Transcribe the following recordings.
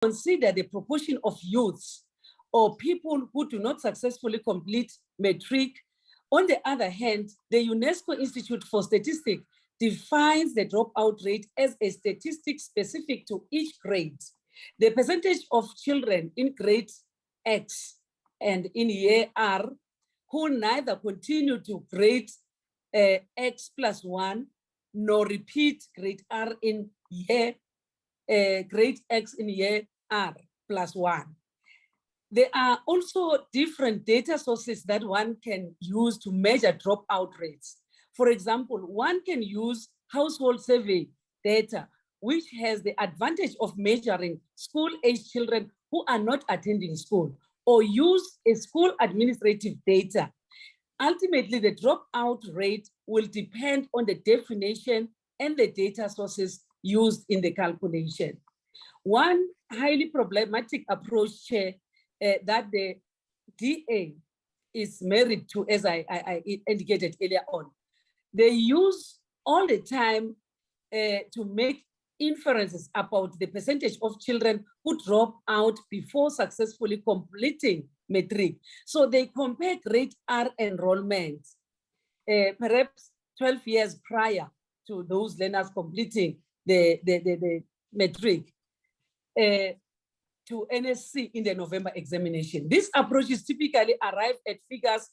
consider the proportion of youths or people who do not successfully complete matric. On the other hand, the UNESCO Institute for Statistics defines the dropout rate as a statistic specific to each grade. The percentage of children in grade X and in year R who neither continue to grade X plus 1 nor repeat grade R in year grade X in year R plus 1. There are also different data sources that one can use to measure dropout rates. For example, one can use household survey data, which has the advantage of measuring school-age children who are not attending school, or use a school administrative data. Ultimately, the dropout rate will depend on the definition and the data sources used in the calculation. One highly problematic approach, Chair, that the DA is married to, as I indicated earlier on. They use all the time to make inferences about the percentage of children who drop out before successfully completing matric. So they compare grade R enrollment, perhaps 12 years prior to those learners completing the matric, to NSC in the November examination. This approach is typically arrive at figures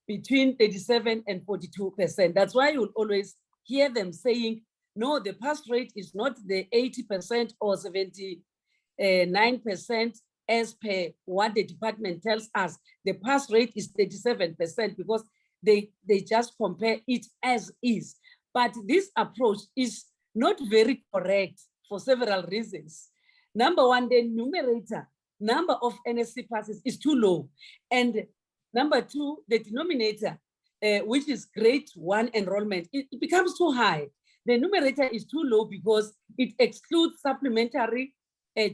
between 37 and 42%. That's why you'll always hear them saying, no, the pass rate is not the 80% or 79% as per what the department tells us. The pass rate is 37% because they just compare it as is. But this approach is not very correct for several reasons. Number one, the numerator, number of NSC passes is too low. And number two, the denominator, which is grade 1 enrollment, it becomes too high. The numerator is too low because it excludes supplementary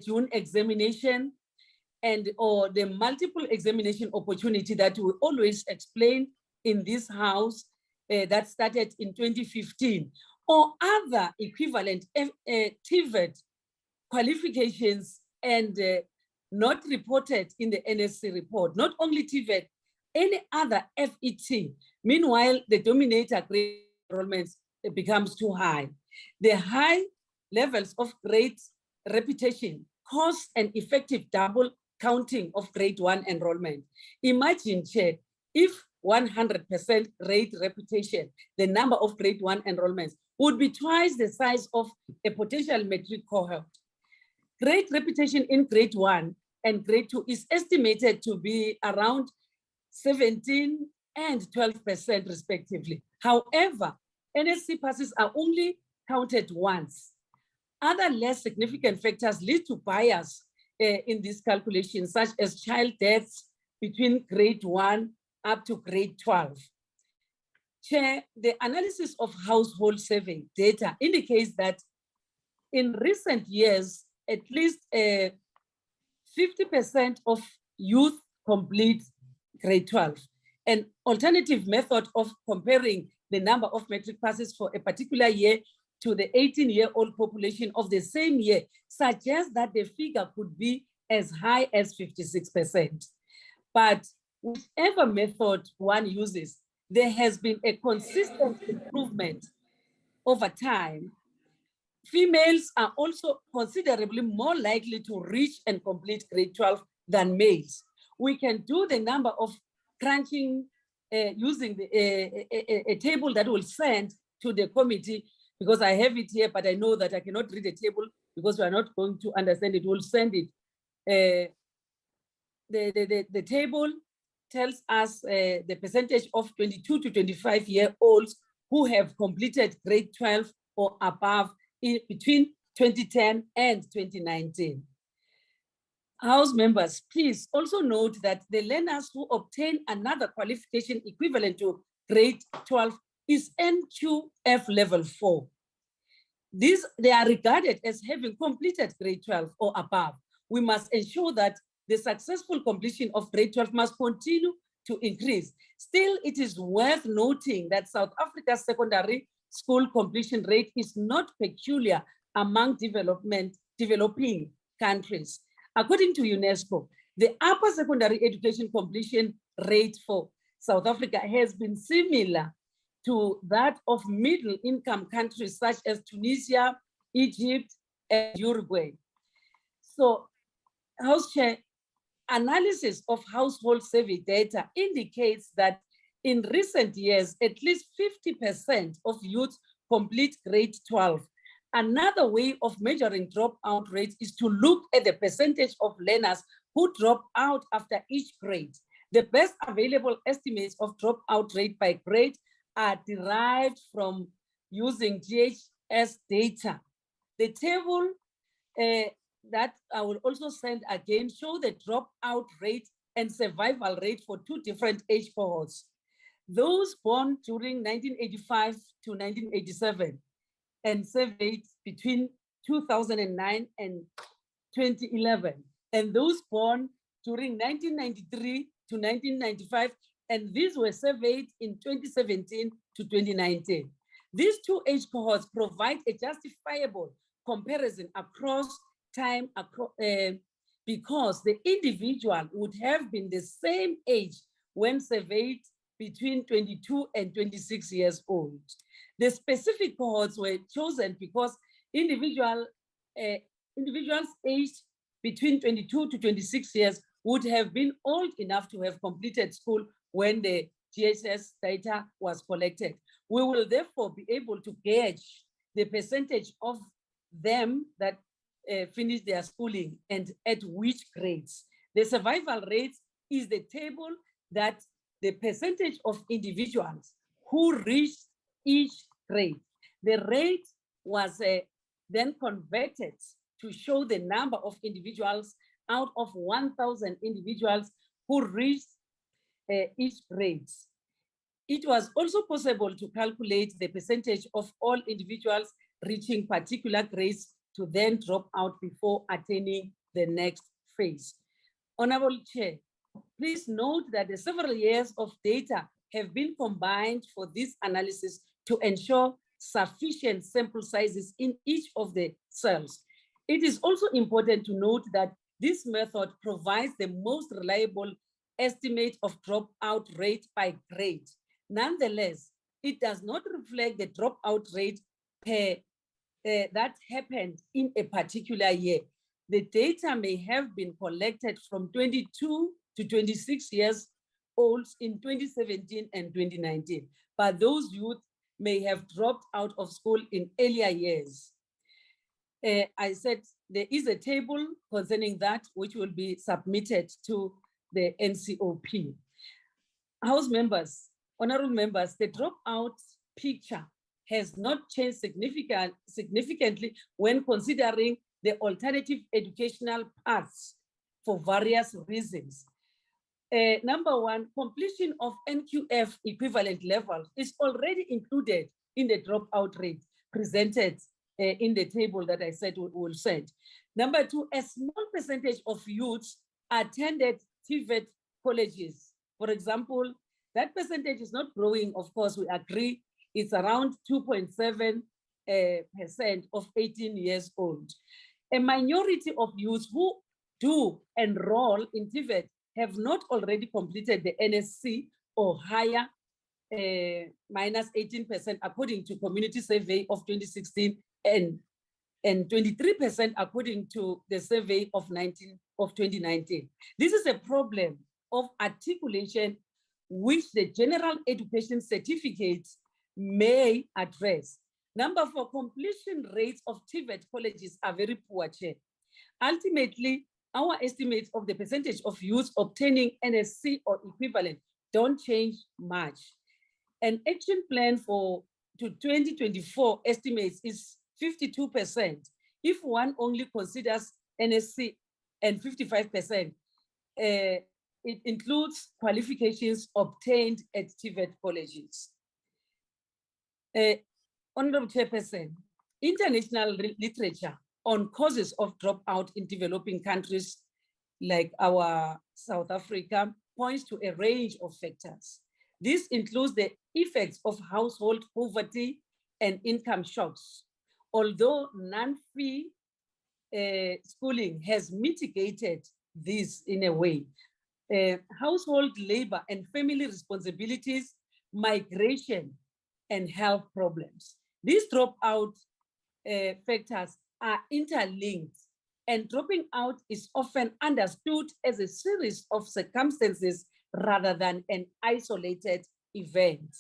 June examination or the multiple examination opportunity that we always explain in this house that started in 2015, or other equivalent TVET qualifications and not reported in the NSC report. Not only TVET, any other FET. Meanwhile, the dominator grade enrollments becomes too high. The high levels of grade reputation cause an effective double counting of grade 1 enrollment. Imagine, Chair, if 100% rate reputation, the number of grade 1 enrollments would be twice the size of a potential matric cohort. Grade reputation in grade 1 and grade 2 is estimated to be around 17 and 12% respectively. However, NSC passes are only counted once. Other less significant factors lead to bias in this calculation, such as child deaths between grade 1 up to grade 12. Chair, the analysis of household survey data indicates that in recent years, at least 50% of youth complete grade 12. An alternative method of comparing the number of matric passes for a particular year to the 18-year-old population of the same year suggests that the figure could be as high as 56%. But whichever method one uses, there has been a consistent improvement over time. Females are also considerably more likely to reach and complete grade 12 than males. We can do the number of crunching using a table that will send to the committee, because I have it here, but I know that I cannot read the table because we are not going to understand it. We'll send it. The table tells us the percentage of 22 to 25-year-olds who have completed grade 12 or above between 2010 and 2019. House members, please also note that the learners who obtain another qualification equivalent to grade 12 is NQF level 4. They are regarded as having completed grade 12 or above. We must ensure that the successful completion of grade 12 must continue to increase. Still, it is worth noting that South Africa's secondary school completion rate is not peculiar among developing countries. According to UNESCO, the upper secondary education completion rate for South Africa has been similar to that of middle income countries such as Tunisia, Egypt, and Uruguay. So, House Chair, analysis of household survey data indicates that in recent years, at least 50% of youth complete grade 12. Another way of measuring dropout rates is to look at the percentage of learners who drop out after each grade. The best available estimates of dropout rate by grade are derived from using GHS data. The table that I will also send again show the dropout rate and survival rate for two different age cohorts. Those born during 1985 to 1987 and surveyed between 2009 and 2011, and those born during 1993 to 1995, and these were surveyed in 2017 to 2019. These two age cohorts provide a justifiable comparison across time because the individual would have been the same age when surveyed between 22 and 26 years old. The specific cohorts were chosen because individuals aged between 22 to 26 years would have been old enough to have completed school when the GHS data was collected. We will therefore be able to gauge the percentage of them that finish their schooling and at which grades. The survival rate is the table that the percentage of individuals who reached each grade. The rate was then converted to show the number of individuals out of 1,000 individuals who reached each grade. It was also possible to calculate the percentage of all individuals reaching particular grades to then drop out before attaining the next phase. Honorable Chair, please note that the several years of data have been combined for this analysis to ensure sufficient sample sizes in each of the cells. It is also important to note that this method provides the most reliable estimate of dropout rate by grade. Nonetheless, it does not reflect the dropout rate per that happened in a particular year. The data may have been collected from 22 to 26 years old in 2017 and 2019, but those youth may have dropped out of school in earlier years. I said there is a table concerning that which will be submitted to the NCOP. House members, honorable members, the dropout picture has not changed significantly when considering the alternative educational paths for various reasons. Number one, completion of NQF equivalent levels is already included in the dropout rate presented in the table that I said we will send. Number two, a small percentage of youths attended TVET colleges. For example, that percentage is not growing, of course, we agree. It's around 2.7% of 18 years old. A minority of youths who do enroll in TVET have not already completed the NSC or higher, minus 18% according to community survey of 2016 and 23% according to the survey of 2019. This is a problem of articulation which the general education certificates may address. Number four, completion rates of TVET colleges are very poor, Chair. Ultimately, our estimates of the percentage of youth obtaining NSC or equivalent don't change much. An action plan to 2024 estimates is 52%. If one only considers NSC and 55%, it includes qualifications obtained at TVET colleges. Honorable Chairperson, international literature on causes of dropout in developing countries like our South Africa points to a range of factors. This includes the effects of household poverty and income shocks. Although non-fee schooling has mitigated this in a way. Household labor and family responsibilities, migration, and health problems. These dropout factors are interlinked, and dropping out is often understood as a series of circumstances rather than an isolated event.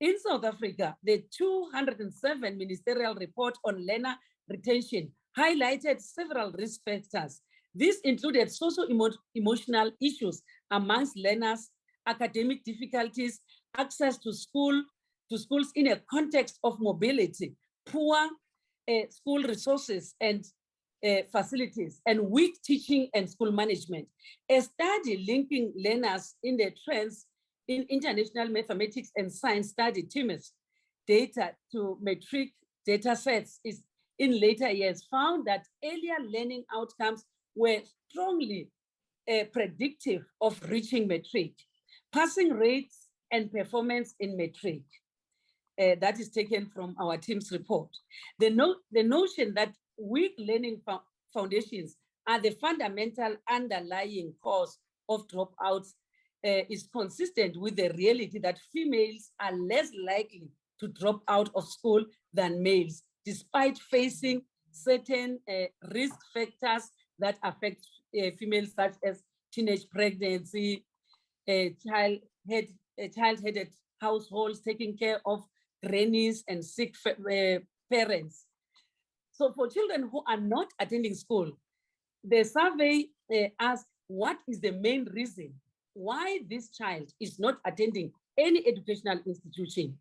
In South Africa, the 207 Ministerial Report on Learner Retention highlighted several risk factors. This included social-emotional issues amongst learners, academic difficulties, access to schools in a context of mobility, poor school resources and facilities, and weak teaching and school management. A study linking learners in the trends in international mathematics and science study TIMES data to metric data sets is in later years found that earlier learning outcomes were strongly predictive of reaching metric, passing rates and performance in metric. That is taken from our team's report. The notion that weak learning foundations are the fundamental underlying cause of dropouts is consistent with the reality that females are less likely to drop out of school than males, despite facing certain risk factors that affect females, such as teenage pregnancy, child-headed households, taking care of grannies and sick parents. So for children who are not attending school, the survey asked what is the main reason why this child is not attending any educational institution.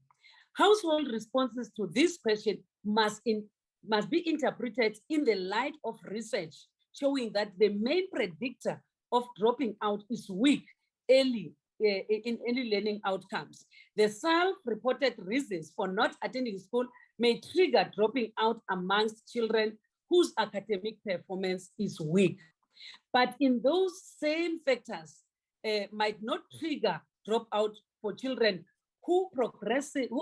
Household responses to this question must be interpreted in the light of research showing that the main predictor of dropping out is weak in early learning outcomes. The self-reported reasons for not attending school may trigger dropping out amongst children whose academic performance is weak. But in those same factors might not trigger dropout for children who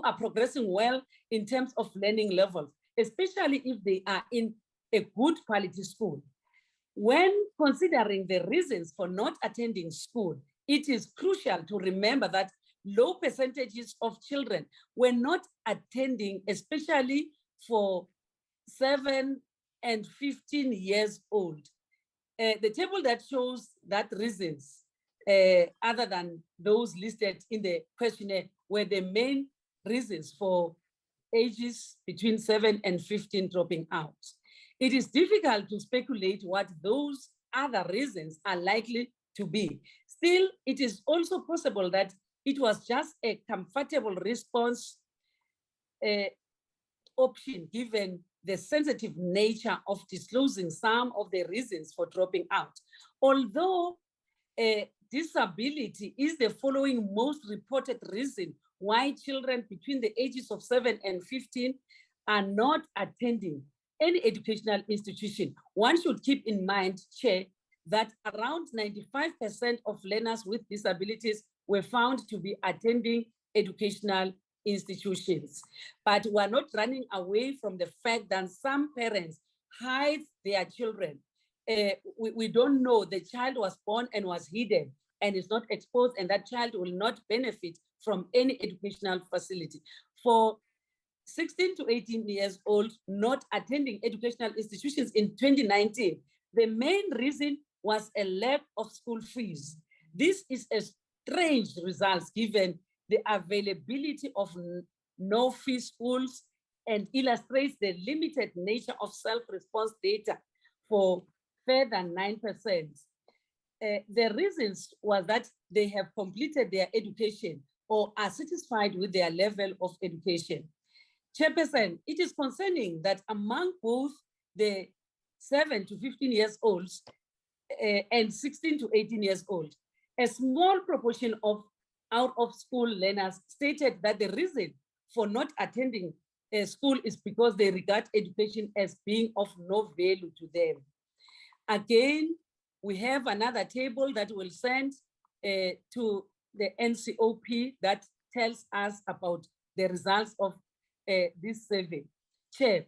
are progressing well in terms of learning levels, especially if they are in a good quality school. When considering the reasons for not attending school, it is crucial to remember that low percentages of children were not attending, especially for 7 and 15 years old. The table that shows that reasons, other than those listed in the questionnaire, were the main reasons for ages between 7 and 15 dropping out. It is difficult to speculate what those other reasons are likely to be. Still, it is also possible that it was just a comfortable response option given the sensitive nature of disclosing some of the reasons for dropping out. Although disability is the following most reported reason why children between the ages of 7 and 15 are not attending any educational institution, one should keep in mind, Chair, that around 95% of learners with disabilities were found to be attending educational institutions. But we're not running away from the fact that some parents hide their children. We don't know, the child was born and was hidden and is not exposed, and that child will not benefit from any educational facility. For 16 to 18 years old not attending educational institutions in 2019, the main reason was a lack of school fees. This is a strange result given the availability of no-fee schools and illustrates the limited nature of self-response data for further than 9%. The reasons was that they have completed their education or are satisfied with their level of education. Chairperson, it is concerning that among both the 7 to 15 years old and 16 to 18 years old, a small proportion of out-of-school learners stated that the reason for not attending school is because they regard education as being of no value to them. Again, we have another table that we'll send to the NCOP that tells us about the results of this survey. Chair,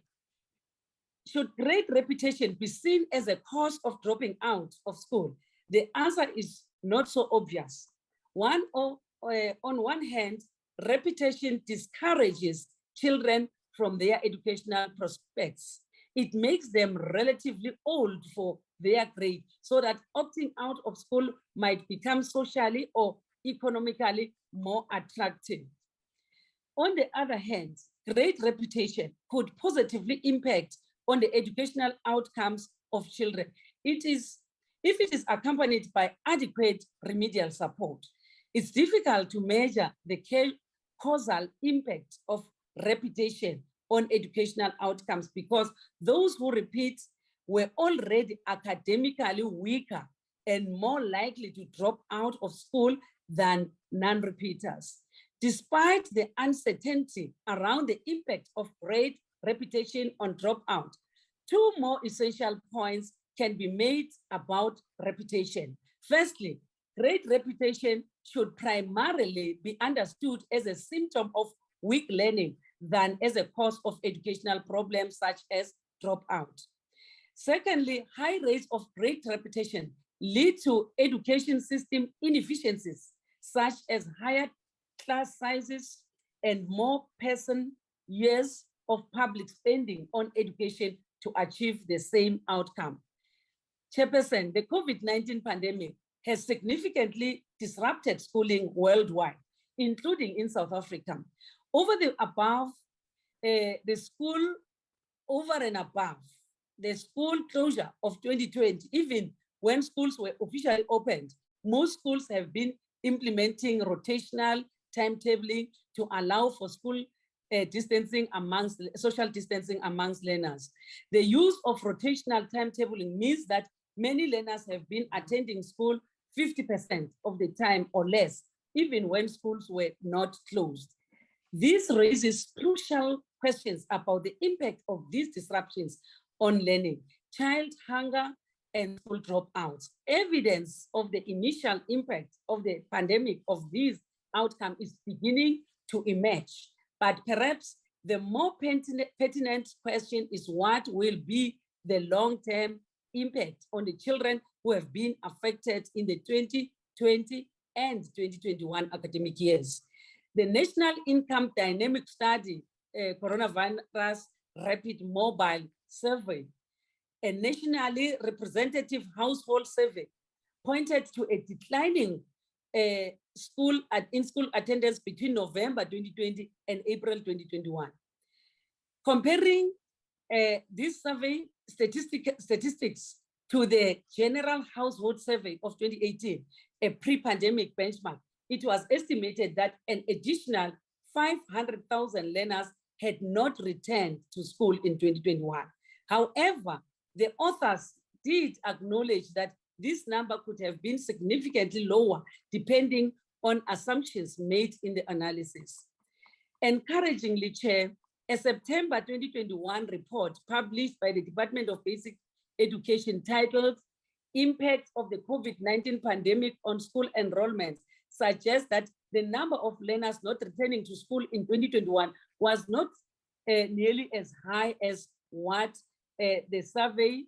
Should great reputation be seen as a cause of dropping out of school? The answer is not so obvious. On one hand, reputation discourages children from their educational prospects. It makes them relatively old for their grade, so that opting out of school might become socially or economically more attractive. On the other hand, great reputation could positively impact on the educational outcomes of children. If it is accompanied by adequate remedial support. It's difficult to measure the causal impact of reputation on educational outcomes because those who repeat were already academically weaker and more likely to drop out of school than non-repeaters. Despite the uncertainty around the impact of great reputation on dropout, two more essential points can be made about reputation. Firstly, great reputation should primarily be understood as a symptom of weak learning than as a cause of educational problems such as dropout. Secondly, high rates of great reputation lead to education system inefficiencies, such as higher class sizes and more person years of public spending on education to achieve the same outcome. Chairperson, the COVID-19 pandemic has significantly disrupted schooling worldwide, including in South Africa. Over and above the school closure of 2020, even when schools were officially opened, most schools have been implementing rotational timetabling to allow for school social distancing amongst learners. The use of rotational timetabling means that many learners have been attending school 50% of the time or less, even when schools were not closed. This raises crucial questions about the impact of these disruptions on learning, child hunger, and school dropouts. Evidence of the initial impact of the pandemic of these outcomes is beginning to emerge, but perhaps the more pertinent question is what will be the long-term impact on the children who have been affected in the 2020 and 2021 academic years. The National Income Dynamic Study, Coronavirus Rapid Mobile Survey, a nationally representative household survey, pointed to a declining in-school attendance between November 2020 and April 2021. Comparing this survey statistics to the General Household Survey of 2018, a pre-pandemic benchmark, it was estimated that an additional 500,000 learners had not returned to school in 2021. However, the authors did acknowledge that this number could have been significantly lower depending on assumptions made in the analysis. Encouragingly, Chair, a September 2021 report published by the Department of Basic Education titled Impact of the COVID-19 Pandemic on School Enrollment suggests that the number of learners not returning to school in 2021 was not nearly as high as what the survey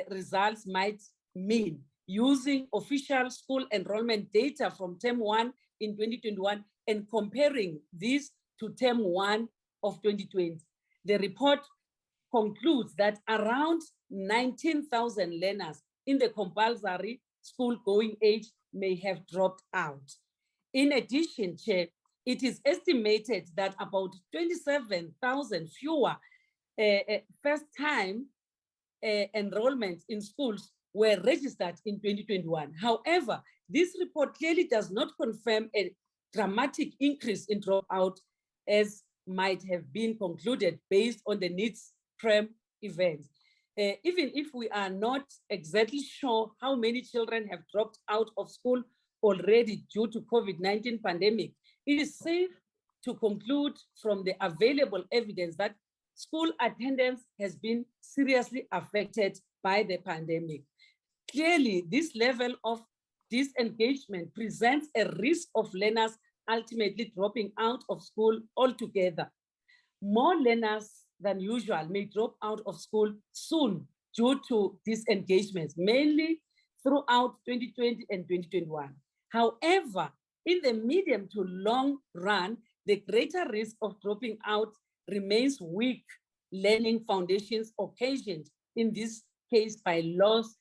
results might mean. Using official school enrollment data from term 1 in 2021 and comparing this to term 1 of 2020. The report concludes that around 19,000 learners in the compulsory school-going age may have dropped out. In addition, Chair, it is estimated that about 27,000 fewer first-time enrollments in schools were registered in 2021. However, this report clearly does not confirm a dramatic increase in dropout as might have been concluded based on the NEETs-PREM events. Even if we are not exactly sure how many children have dropped out of school already due to COVID-19 pandemic, it is safe to conclude from the available evidence that school attendance has been seriously affected by the pandemic. Clearly, this level of disengagement presents a risk of learners ultimately dropping out of school altogether. More learners than usual may drop out of school soon due to disengagements, mainly throughout 2020 and 2021. However, in the medium to long run, the greater risk of dropping out remains weak learning foundations occasioned in this case by loss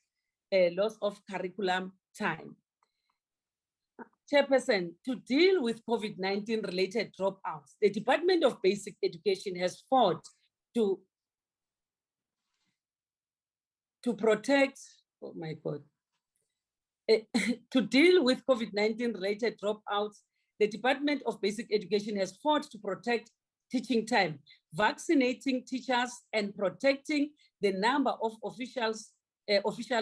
of curriculum time. Chairperson, to deal with COVID-19 related dropouts, the Department of Basic Education has fought to protect, oh my God, to deal with COVID-19 related dropouts, the Department of Basic Education has fought to protect teaching time, vaccinating teachers and protecting the number of official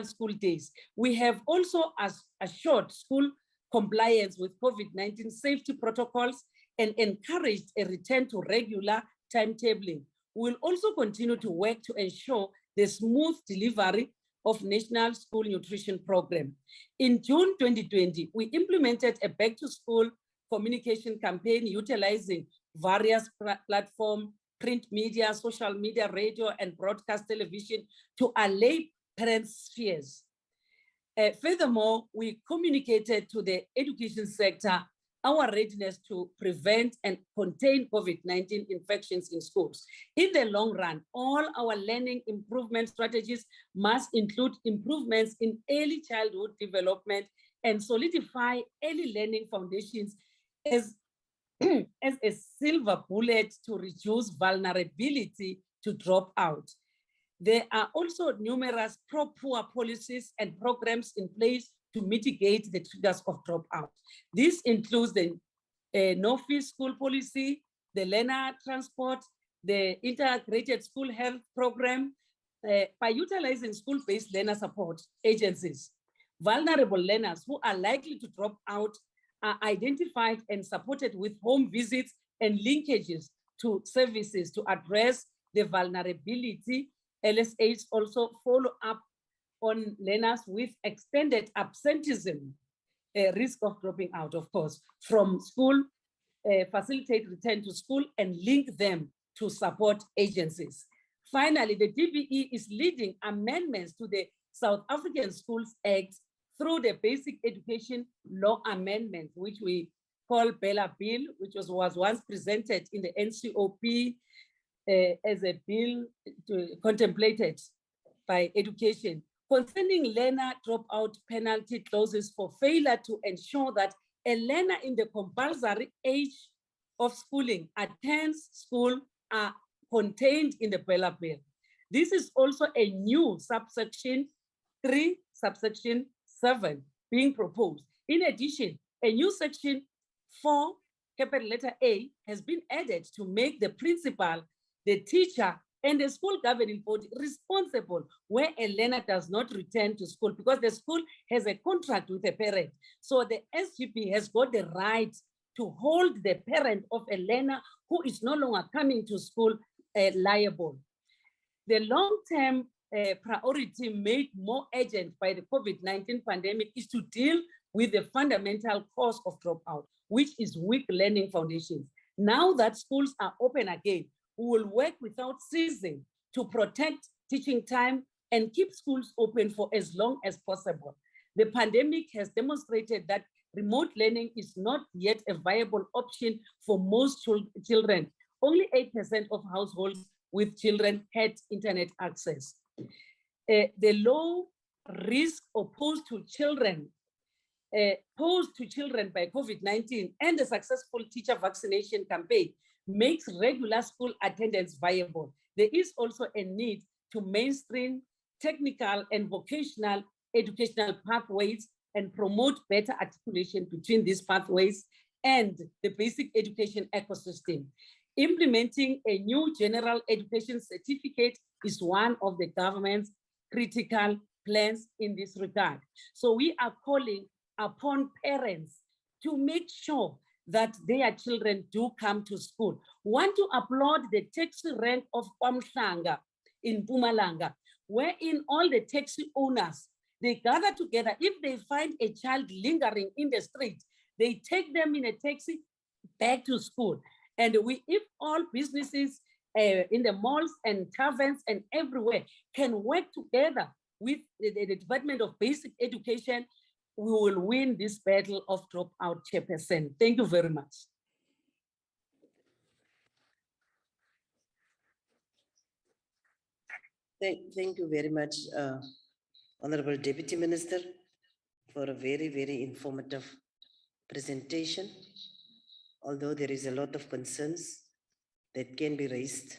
school days. We have also assured school compliance with COVID-19 safety protocols and encouraged a return to regular timetabling. We'll also continue to work to ensure the smooth delivery of National School Nutrition Program. In June 2020, we implemented a back to school communication campaign utilizing various platforms, print media, social media, radio, and broadcast television to allay parents' fears. Furthermore, we communicated to the education sector our readiness to prevent and contain COVID-19 infections in schools. In the long run, all our learning improvement strategies must include improvements in early childhood development and solidify early learning foundations as a silver bullet to reduce vulnerability to drop out. There are also numerous pro-poor policies and programs in place to mitigate the triggers of dropout. This includes the no-fee school policy, the learner transport, the integrated school health program. By utilizing school-based learner support agencies, vulnerable learners who are likely to drop out are identified and supported with home visits and linkages to services to address the vulnerability. LSAs also follow up on learners with extended absenteeism, risk of dropping out, of course, from school, facilitate return to school and link them to support agencies. Finally, the DBE is leading amendments to the South African Schools Act through the Basic Education Law Amendment, which we call Bella Bill, which was once presented in the NCOP as a bill contemplated by education, concerning learner dropout penalty clauses for failure to ensure that a learner in the compulsory age of schooling attends school are contained in the Bella Bill. This is also a new subsection 3, subsection 7 being proposed. In addition, a new section 4, capital letter A, has been added to make the principal, the teacher, and the school governing body responsible where a learner does not return to school, because the school has a contract with a parent. So the SGB has got the right to hold the parent of a learner who is no longer coming to school liable. The long-term priority made more urgent by the COVID-19 pandemic is to deal with the fundamental cause of dropout, which is weak learning foundations. Now that schools are open again, we will work without ceasing to protect teaching time and keep schools open for as long as possible. The pandemic has demonstrated that remote learning is not yet a viable option for most children. Only 8% of households with children had internet access. The low risk posed to children by COVID-19 and the successful teacher vaccination campaign makes regular school attendance viable. There is also a need to mainstream technical and vocational educational pathways and promote better articulation between these pathways and the basic education ecosystem. Implementing a new general education certificate is one of the government's critical plans in this regard. So we are calling upon parents to make sure that their children do come to school. Want to applaud the taxi rank of Kwamhlanga in Mpumalanga, wherein all the taxi owners, they gather together. If they find a child lingering in the street, they take them in a taxi back to school. And if all businesses in the malls and taverns and everywhere can work together with the Department of Basic Education, we will win this battle of dropout, Chairperson. Thank you very much. Thank you very much, Honorable Deputy Minister, for a very, very informative presentation. Although there is a lot of concerns that can be raised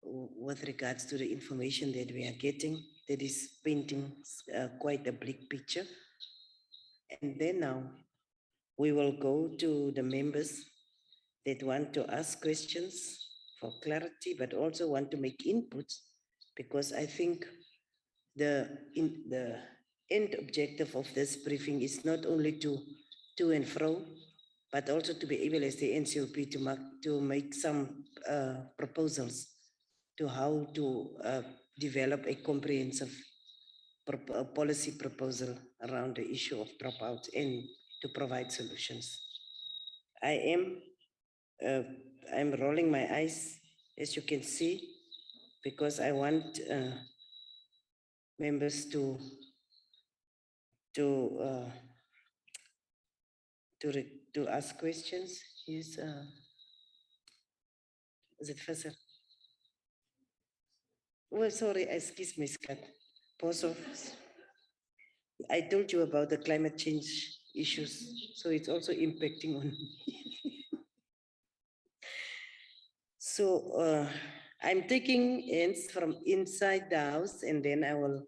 with regards to the information that we are getting, that is painting quite a bleak picture. And then now we will go to the members that want to ask questions for clarity, but also want to make inputs, because I think the end objective of this briefing is not only to and fro, but also to be able as the NCOP to make some proposals to how to develop a comprehensive policy proposal around the issue of dropouts and to provide solutions. I'm rolling my eyes, as you can see, because I want members to ask questions. Is it Faisal? Well, sorry, excuse me, Scott. Pause off. I told you about the climate change issues, so it's also impacting on me. So I'm taking hands from inside the house, and then I will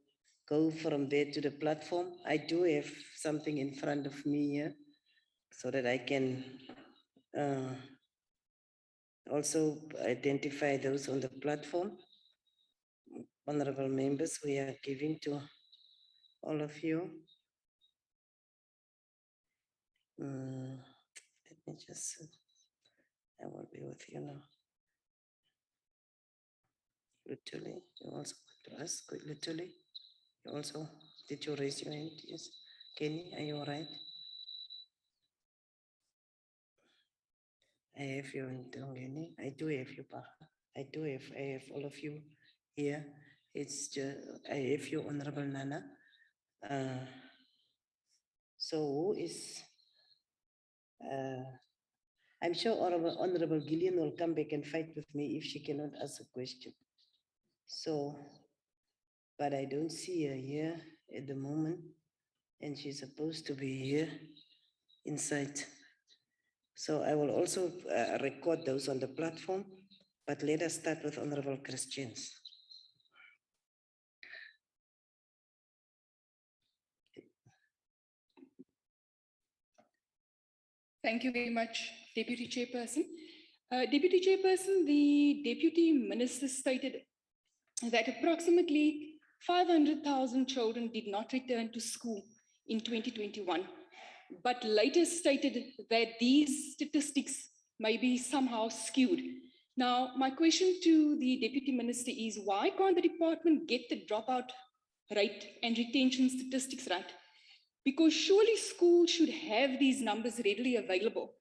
go from there to the platform. I do have something in front of me here so that I can also identify those on the platform. Honorable members, we are giving to all of you. Let me just, I will be with you now. Literally, you also want to ask literally. You also, did you raise your hand? Yes. Kenny, are you all right? I have you in Tongeni. I do have you, Paha. I have all of you here. It's just, I have you, Honorable Nana. So who is, I'm sure Honorable Gillian will come back and fight with me if she cannot ask a question. So, but I don't see her here at the moment, and she's supposed to be here inside. So I will also record those on the platform, but let us start with Honorable Christians. Thank you very much, Deputy Chairperson. Deputy Chairperson, the Deputy Minister stated that approximately 500,000 children did not return to school in 2021, but later stated that these statistics may be somehow skewed. Now, my question to the Deputy Minister is, why can't the department get the dropout rate and retention statistics right? Because surely schools should have these numbers readily available.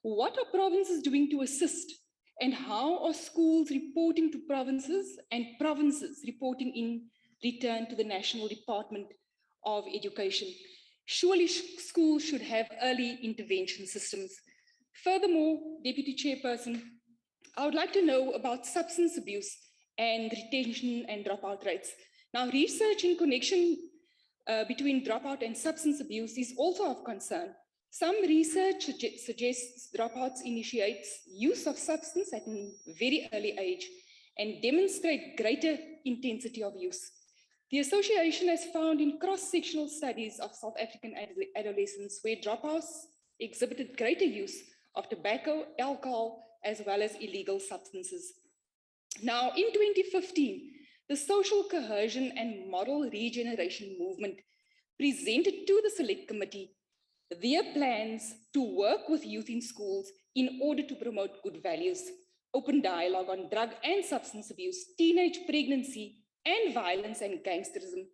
What are provinces doing to assist? And how are schools reporting to provinces and provinces reporting in return to the National Department of Education? Surely schools should have early intervention systems. Furthermore, Deputy Chairperson, I would like to know about substance abuse and retention and dropout rates. Now, research in connection between dropout and substance abuse is also of concern. Some research suggests dropouts initiates use of substance at a very early age and demonstrate greater intensity of use. The association has found in cross-sectional studies of South African adolescents where dropouts exhibited greater use of tobacco, alcohol, as well as illegal substances. Now, in 2015, the Social Cohesion and Model Regeneration Movement presented to the Select Committee their plans to work with youth in schools in order to promote good values, open dialogue on drug and substance abuse, teenage pregnancy, and violence and gangsterism,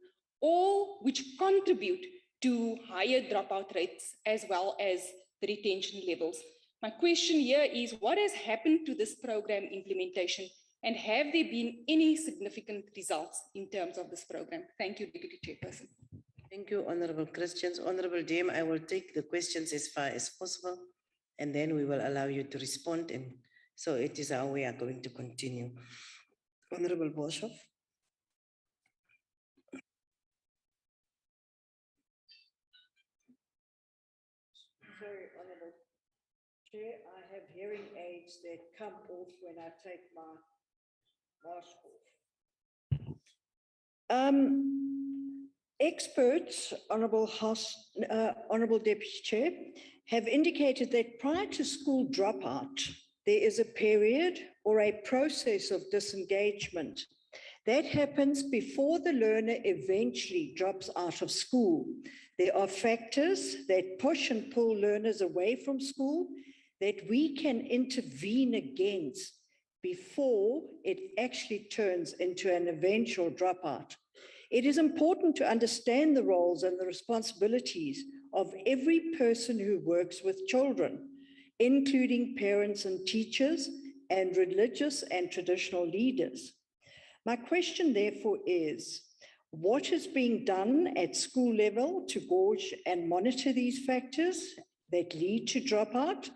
all which contribute to higher dropout rates as well as the retention levels. My question here is, what has happened to this program implementation, and have there been any significant results in terms of this program? Thank you, Deputy Chairperson. Thank you, Honorable Christians. Honorable Dame, I will take the questions as far as possible, and then we will allow you to respond. And so it is how we are going to continue. Honorable Boshoff. Very Honourable Chair, I have hearing aids that come off when I take my mask off. Experts, Honourable Deputy Chair, have indicated that prior to school dropout, there is a period or a process of disengagement that happens before the learner eventually drops out of school. There are factors that push and pull learners away from school that we can intervene against before it actually turns into an eventual dropout. It is important to understand the roles and the responsibilities of every person who works with children, including parents and teachers and religious and traditional leaders. My question, therefore, is, what is being done at school level to gauge and monitor these factors that lead to dropout?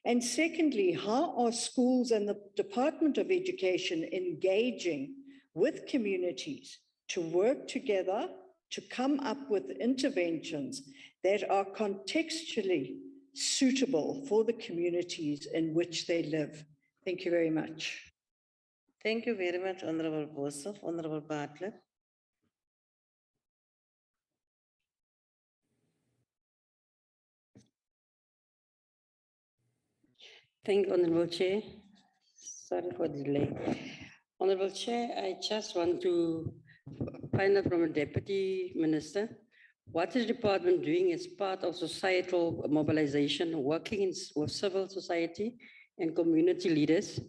And secondly, how are schools and the Department of Education engaging with communities to work together to come up with interventions that are contextually suitable for the communities in which they live? Thank you very much. Thank you very much, Honorable Boshoff. Honorable Bartlett. Thank you, Honorable Chair. Sorry for the delay. Honorable Chair, I just want to find out from a Deputy Minister, what is the department doing as part of societal mobilization, working with civil society and community leaders,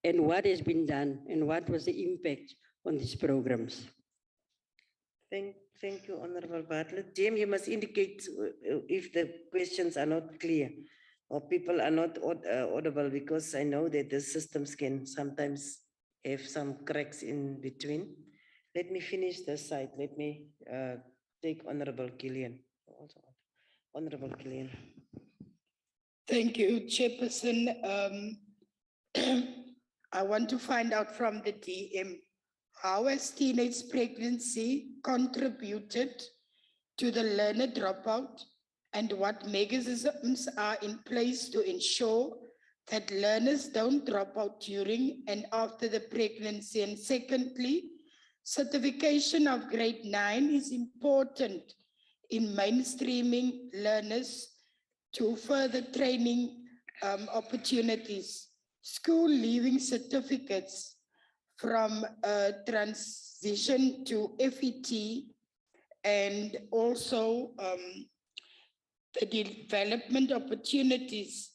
and what has been done, and what was the impact on these programs? Thank you, Honorable Bartlett. Jim, you must indicate if the questions are not clear or people are not audible, because I know that the systems can sometimes have some cracks in between. Let me finish this side. Let me take Honorable Gillian. Honorable Gillian. Thank you, Chairperson. I want to find out from the DM, how has teenage pregnancy contributed to the learner dropout, and what mechanisms are in place to ensure that learners don't drop out during and after the pregnancy? And secondly, certification of grade 9 is important in mainstreaming learners to further training opportunities. School leaving certificates from transition to FET, and also the development opportunities.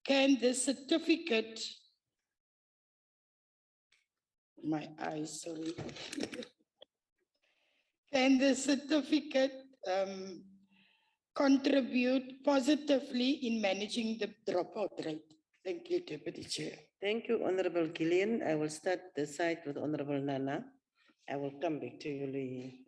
Can the certificate, my eyes, sorry. Can the certificate contribute positively in managing the dropout rate? Thank you, Deputy Chair. Thank you, Honorable Gillian. I will start the side with Honorable Nana. I will come back to you, Lee.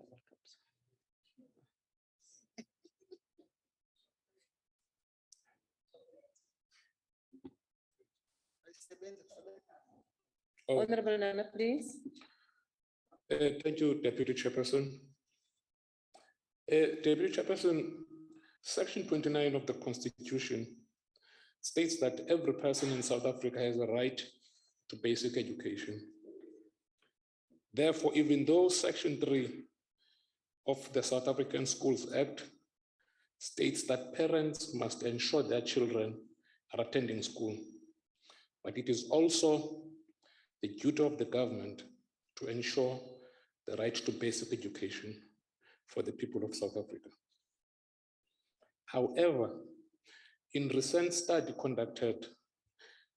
Honorable Nana, please. Thank you, Deputy Chairperson. Deputy Chairperson, Section 29 of the Constitution states that every person in South Africa has a right to basic education. Therefore, even though Section 3 of the South African Schools Act states that parents must ensure their children are attending school, but it is also the duty of the government to ensure the right to basic education for the people of South Africa. However, in recent study conducted,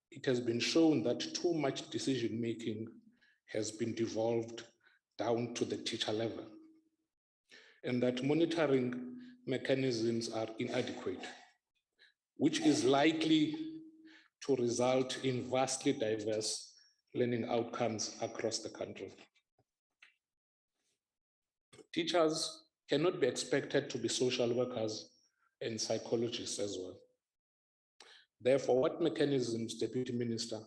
it has been shown that too much decision-making has been devolved down to the teacher level, and that monitoring mechanisms are inadequate, which is likely to result in vastly diverse learning outcomes across the country. Teachers cannot be expected to be social workers and psychologists as well. Therefore, what mechanisms, Deputy Minister,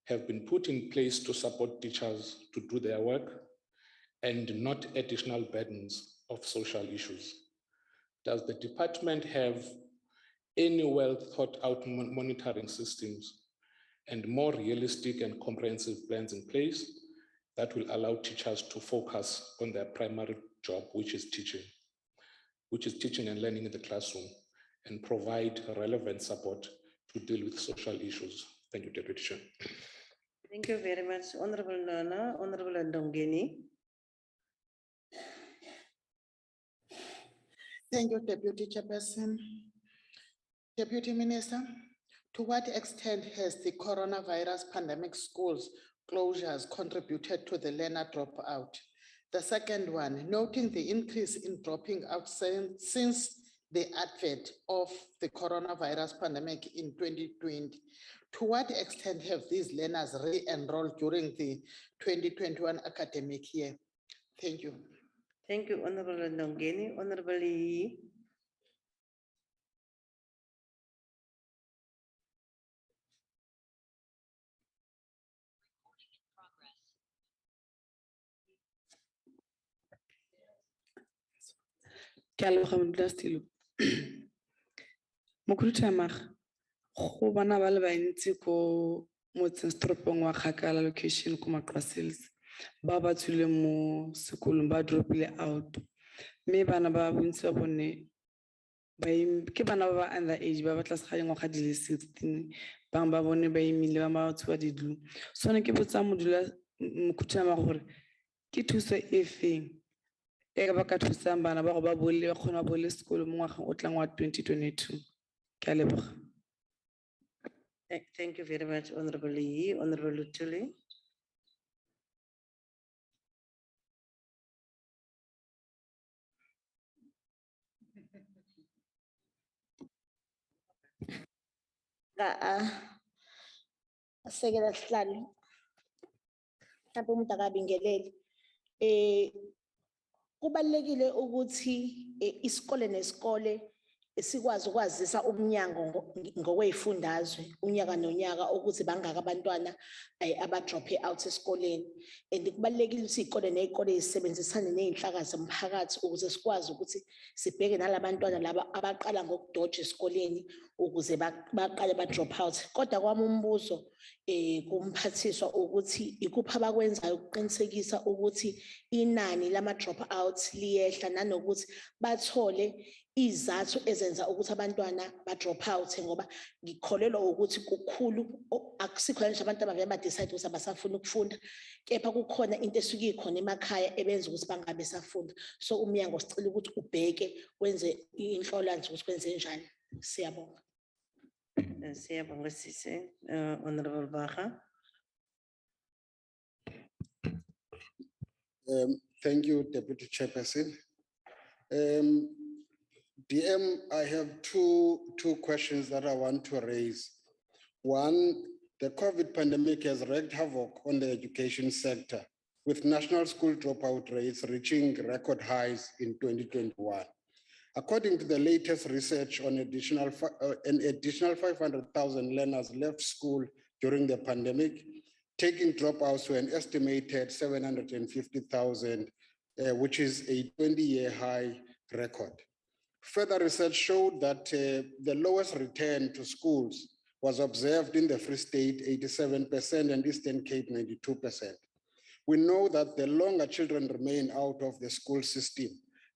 have been put in place to support teachers to do their work and not additional burdens of social issues? Does the department have any well thought out monitoring systems and more realistic and comprehensive plans in place that will allow teachers to focus on their primary job, which is teaching and learning in the classroom, and provide relevant support to deal with social issues? Thank you, Deputy Chair. Thank you very much, Honorable Nana. Honorable Ndongeni. Thank you, Deputy Chairperson. Deputy Minister, to what extent has the coronavirus pandemic schools closures contributed to the learner dropout? The second one, noting the increase in dropping out since the advent of the coronavirus pandemic in 2020, to what extent have these learners re-enrolled during the 2021 academic year? Thank you. Thank you, Honorable Ndongeni. Honorable Lee. Mokhuduthamaga, go bana ba le bantsi ko motsesetoropong wa Kgakala location ko Maqwasels ba ba tswileng mo sekolong ba dropile out, mme bana ba bontsi ba bone ke bana ba ba under age ba ba tlase ga dingwaga di le 16, bangwe ba bone ba imile ba ba tswa didu. So ne ke botsa Mokhuduthamaga gore ke thuso e feng e ba ka thusang bana ba go ba bolle ba kgona ba bolle sekolo mo ngwageng o tlang wa 2022. Ke a leboga. Thank you very much, Honorable Lee. Honorable Lutuli. Sekela Sihlalo, mhlawumbe umuntu akabingeleli. Kubalulekile ukuthi isikole nesikole sikwazi ukwazisa umnyango ngokwezifundazwe unyaka nonyaka ukuthi bangaka abantwana aba-drope out esikoleni, and kubalulekile ukuthi izikole nezikole zisebenzisane nezinhlaka zomphakathi ukuze sikwazi ukuthi sibheke nalabantwana laba abaqala ngokudoja esikoleni ukuze baqale ba-drop out. Kodwa kwami umbuzo kumphathiswa ukuthi ikuphi abakwenzayo ukuqinisekisa ukuthi inani lama-drop out liyehla nanokuthi bathole izathu ezenza ukuthi abantwana ba-drop out, ngoba ngikholelwa ukuthi kukhulu akusikho nje abantu abavele ba-decide ukuthi abasafuna ukufunda, kepha kukhona into esuke ikhona emakhaya ebenza ukuthi bangabe safunda. So umnyango sicela ukuthi ubheke wenze inhlolanzi ukuthi kwenze njani. Siyabonga. Siyabonga sisi. Honorable Baga. Thank you, Deputy Chairperson. DM, I have two questions that I want to raise. One, the COVID pandemic has wreaked havoc on the education sector, with national school dropout rates reaching record highs in 2021. According to the latest research, an additional 500,000 learners left school during the pandemic, taking dropouts to an estimated 750,000, which is a 20-year high record. Further research showed that the lowest return to schools was observed in the Free State, 87%, and Eastern Cape, 92%. We know that the longer children remain out of the school system,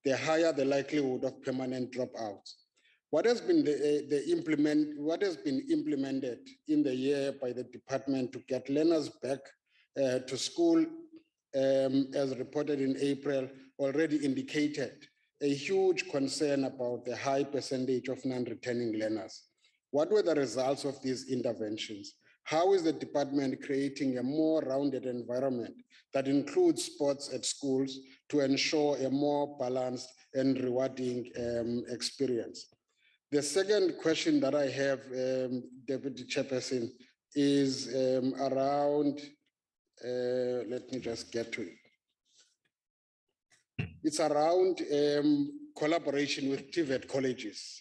the higher the likelihood of permanent dropouts. What has been implemented in the year by the department to get learners back to school, as reported in April, already indicated a huge concern about the high percentage of non-returning learners. What were the results of these interventions? How is the department creating a more rounded environment that includes sports at schools to ensure a more balanced and rewarding experience? The second question that I have, Deputy Chairperson, is around, let me just get to it. It's around collaboration with TVET colleges.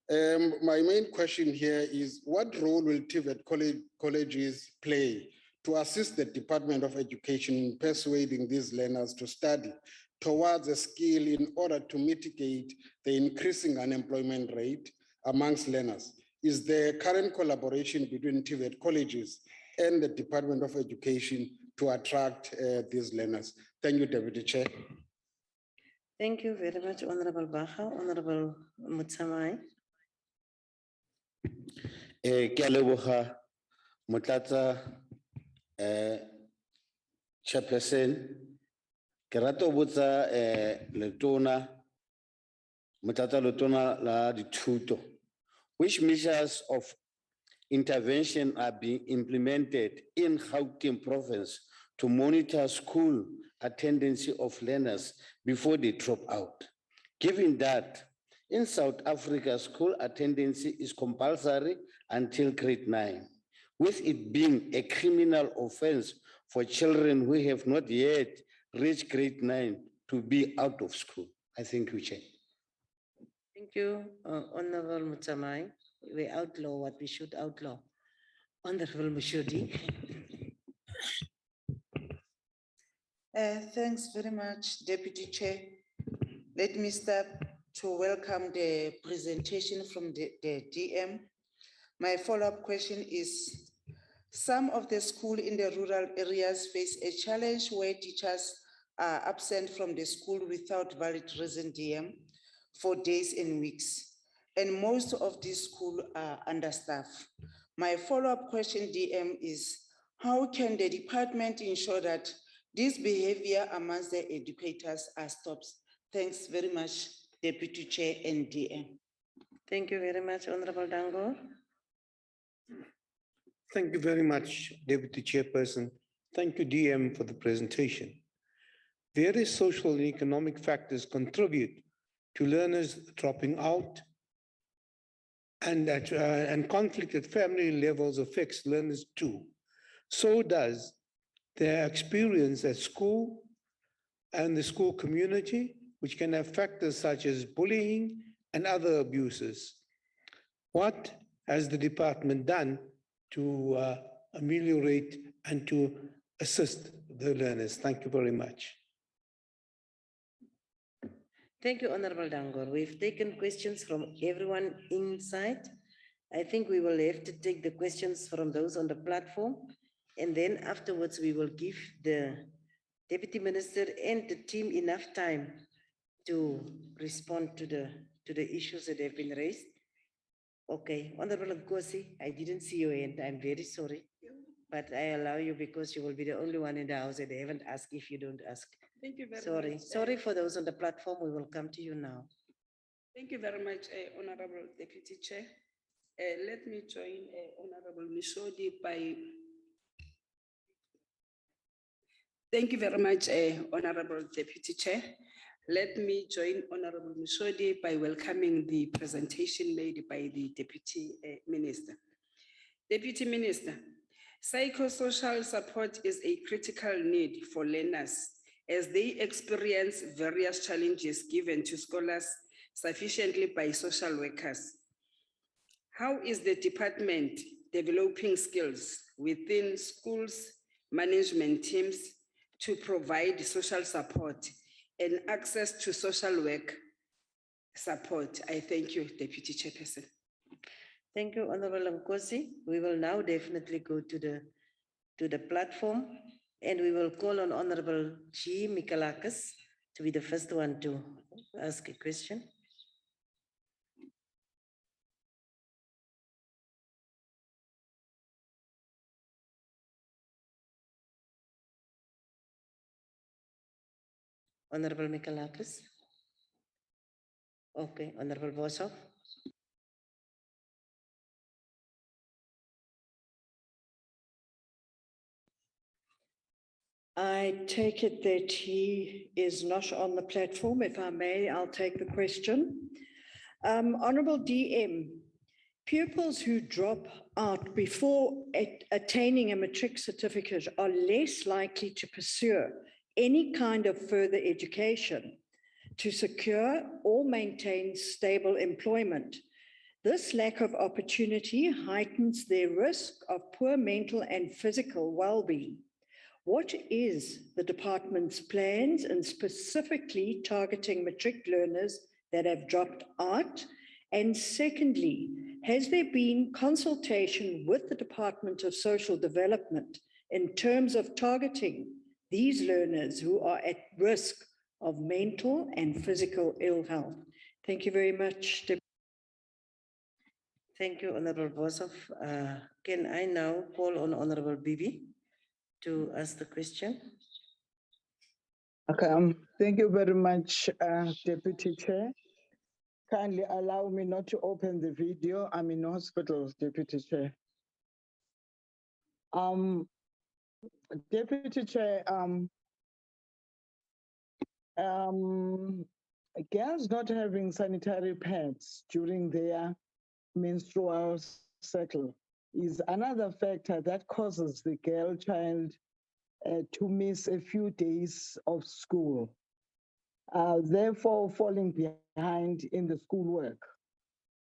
My main question here is, what role will TVET colleges play to assist the Department of Education in persuading these learners to study towards a skill in order to mitigate the increasing unemployment rate amongst learners? Is there current collaboration between TVET colleges and the Department of Education to attract these learners? Thank you, Deputy Chair. Thank you very much, Honorable Baha. Honorable Mutsamai. Ke a leboga Motlatsa Chairperson. Ke rata ho botsa letona Motlatsa letona la dithuto. Which measures of intervention are being implemented in Gauteng province to monitor school attendance of learners before they drop out? Given that in South Africa, school attendance is compulsory until grade 9, with it being a criminal offense for children who have not yet reached grade 9 to be out of school. I thank you, Chair. Thank you, Honorable Mutsamai. We outlaw what we should outlaw. Honorable Mushodi. Thanks very much, Deputy Chair. Let me start to welcome the presentation from the DM. My follow-up question is, some of the schools in the rural areas face a challenge where teachers are absent from the school without valid reason, DM, for days and weeks. And most of these schools are understaffed. My follow-up question, DM, is how can the department ensure that this behavior amongst the educators are stopped? Thanks very much, Deputy Chair and DM. Thank you very much, Honorable Dango. Thank you very much, Deputy Chairperson. Thank you, DM, for the presentation. Various social and economic factors contribute to learners dropping out, and conflict at family levels affects learners too. So does their experience at school and the school community, which can have factors such as bullying and other abuses. What has the department done to ameliorate and to assist the learners? Thank you very much. Thank you, Honorable Dangor. We've taken questions from everyone inside. I think we will have to take the questions from those on the platform, and then afterwards we will give the Deputy Minister and the team enough time to respond to the issues that have been raised. Okay, Honorable Nkosi, I didn't see your hand. I'm very sorry, but I allow you because you will be the only one in the house that they haven't asked if you don't ask. Thank you very much. Sorry for those on the platform. We will come to you now. Thank you very much, Honorable Deputy Chair. Let me join Honorable Mishodi by. Thank you very much, Honorable Deputy Chair. Let me join Honorable Mishodi by welcoming the presentation made by the Deputy Minister. Deputy Minister, psychosocial support is a critical need for learners as they experience various challenges given to scholars sufficiently by social workers. How is the department developing skills within schools, management teams to provide social support and access to social work support? I thank you, Deputy Chairperson. Thank you, Honorable Nkosi. We will now definitely go to the platform, and we will call on Honorable G. Mikalakis to be the first one to ask a question. Honorable Mikalakis. Okay, Honorable Boshoff. I take it that he is not on the platform. If I may, I'll take the question. Honorable DM, pupils who drop out before attaining a matric certificate are less likely to pursue any kind of further education to secure or maintain stable employment. This lack of opportunity heightens their risk of poor mental and physical well-being. What is the department's plans in specifically targeting matric learners that have dropped out? And secondly, has there been consultation with the Department of Social Development in terms of targeting these learners who are at risk of mental and physical ill health? Thank you very much. Thank you, Honorable Boshoff. Can I now call on Honorable Bibi to ask the question? Okay, thank you very much, Deputy Chair. Kindly allow me not to open the video. I'm in hospital, Deputy Chair. Deputy Chair, girls not having sanitary pads during their menstrual cycle is another factor that causes the girl child to miss a few days of school, therefore falling behind in the schoolwork.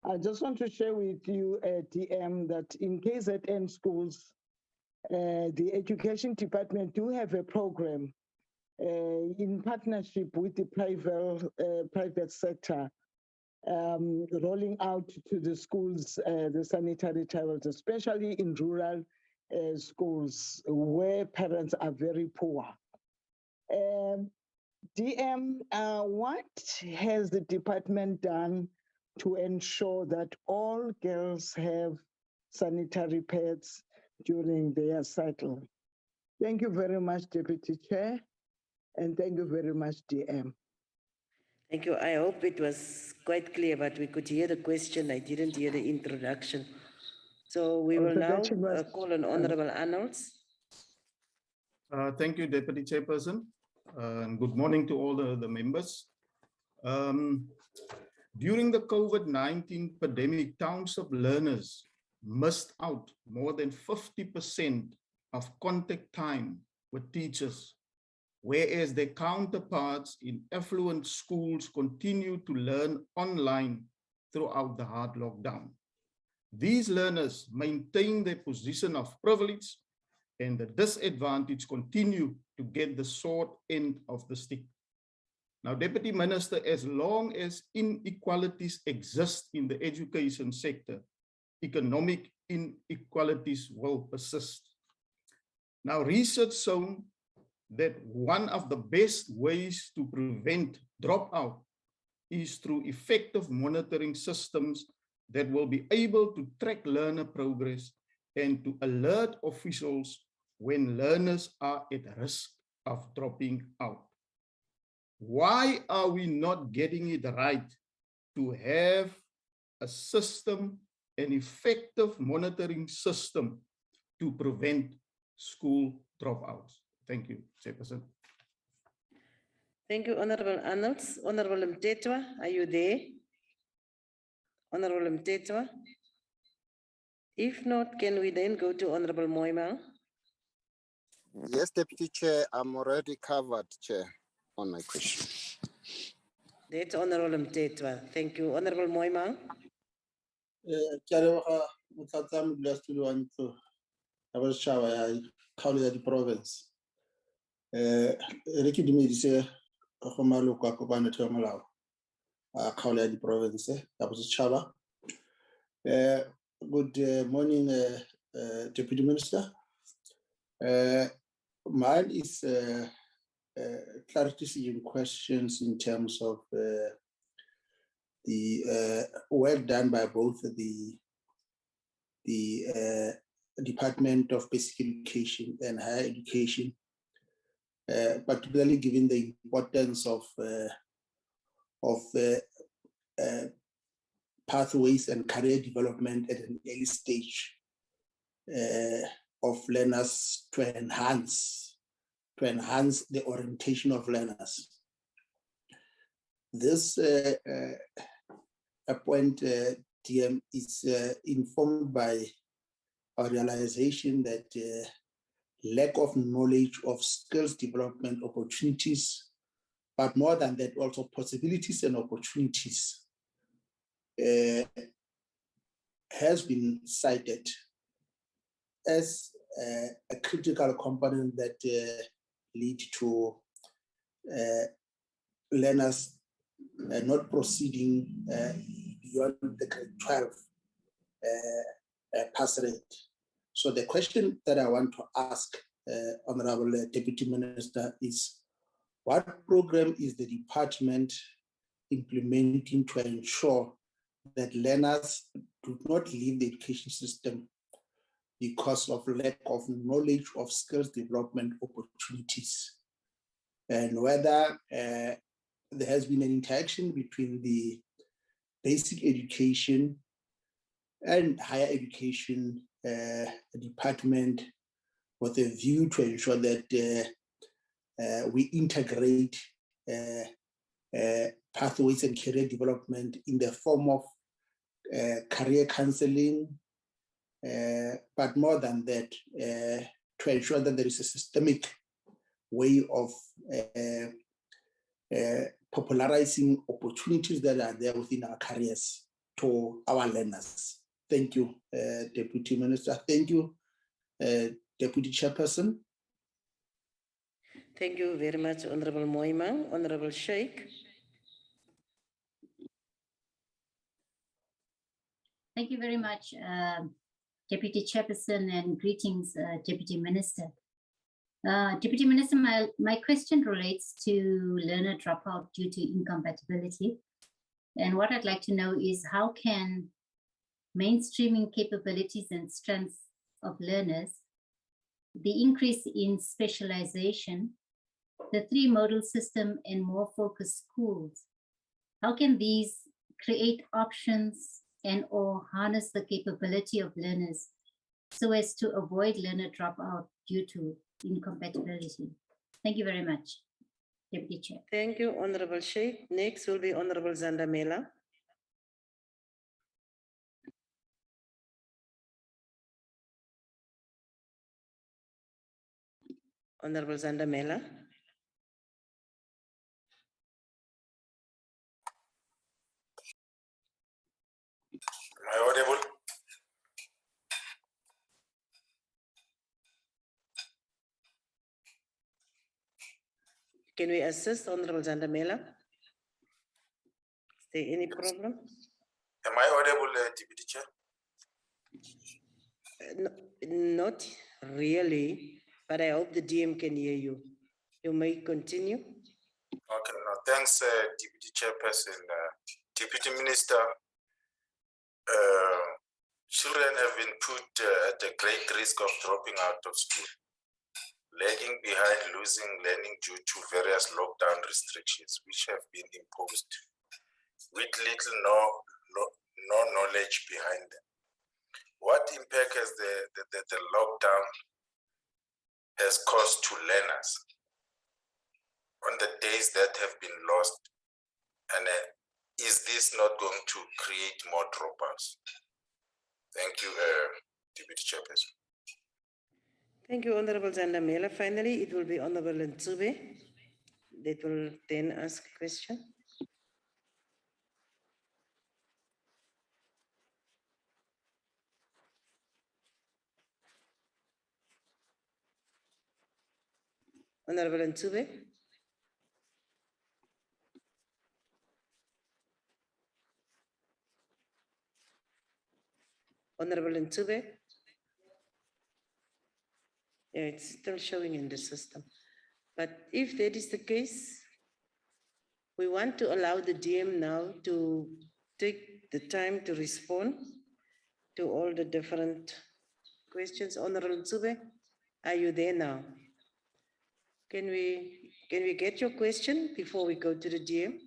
I just want to share with you, DM, that in KZN schools, the education department do have a program in partnership with the private sector, rolling out to the schools the sanitary towels, especially in rural schools where parents are very poor. DM, what has the department done to ensure that all girls have sanitary pads during their cycle? Thank you very much, Deputy Chair, and thank you very much, DM. Thank you. I hope it was quite clear, but we could hear the question. I didn't hear the introduction. So we will now call on Honorable Arnolds. Thank you, Deputy Chairperson. And good morning to all the members. During the COVID-19 pandemic, township learners missed out more than 50% of contact time with teachers, whereas their counterparts in affluent schools continue to learn online throughout the hard lockdown. These learners maintain their position of privilege, and the disadvantaged continue to get the short end of the stick. Now, Deputy Minister, as long as inequalities exist in the education sector, economic inequalities will persist. Now, research shown that one of the best ways to prevent dropout is through effective monitoring systems that will be able to track learner progress and to alert officials when learners are at risk of dropping out. Why are we not getting it right to have a system, an effective monitoring system to prevent school dropouts? Thank you, Chairperson. Thank you, Honorable Arnolds. Honorable Mtetwa, are you there? Honorable Mtetwa? If not, can we then go to Honorable Moima? Yes, Deputy Chair, I'm already covered, Chair, on my question. That's Honorable Mtetwa. Thank you. Honorable Moima? Province. Reki dumedise go maloko a kopanetho ya molao a kgaolo ya diprovince ya bosetšhaba. Good morning, Deputy Minister. Mine is clarity questions in terms of the work done by both the Department of Basic Education and Higher Education, particularly given the importance of pathways and career development at an early stage of learners to enhance the orientation of learners. This appoint DM is informed by our realization that lack of knowledge of skills development opportunities, but more than that, also possibilities and opportunities has been cited as a critical component that lead to learners not proceeding beyond the grade 12 pass rate. So the question that I want to ask Honorable Deputy Minister is, what program is the department implementing to ensure that learners do not leave the education system because of lack of knowledge of skills development opportunities? And whether there has been an interaction between the basic education and higher education department with a view to ensure that we integrate pathways and career development in the form of career counseling, but more than that, to ensure that there is a systemic way of popularizing opportunities that are there within our careers to our learners. Thank you, Deputy Minister. Thank you, Deputy Chairperson. Thank you very much, Honorable Moimang. Honorable Sheikh. Thank you very much, Deputy Chairperson, and greetings, Deputy Minister. Deputy Minister, my question relates to learner dropout due to incompatibility. And what I'd like to know is, how can mainstreaming capabilities and strengths of learners, the increase in specialization, the three-modal system, and more focused schools, how can these create options and or harness the capability of learners so as to avoid learner dropout due to incompatibility? Thank you very much, Deputy Chair. Thank you, Honorable Sheikh. Next will be Honorable Zandamela. Honorable Zandamela. Am I audible? Can we assist Honorable Zandamela? Is there any problem? Am I audible, Deputy Chair? Not really, but I hope the DM can hear you. You may continue. Okay, no, thanks, Deputy Chairperson. Deputy Minister, children have been put at a great risk of dropping out of school, lagging behind, losing learning due to various lockdown restrictions which have been imposed with little no knowledge behind them. What impact has the lockdown has caused to learners on the days that have been lost? And is this not going to create more dropouts? Thank you, Deputy Chairperson. Thank you, Honorable Zandamela. Finally, it will be Honorable Ntube that will then ask a question. Honorable Ntube. Honorable Ntube. Yeah, it's still showing in the system. But if that is the case, we want to allow the DM now to take the time to respond to all the different questions. Honorable Ntube, are you there now? Can we get your question before we go to the DM?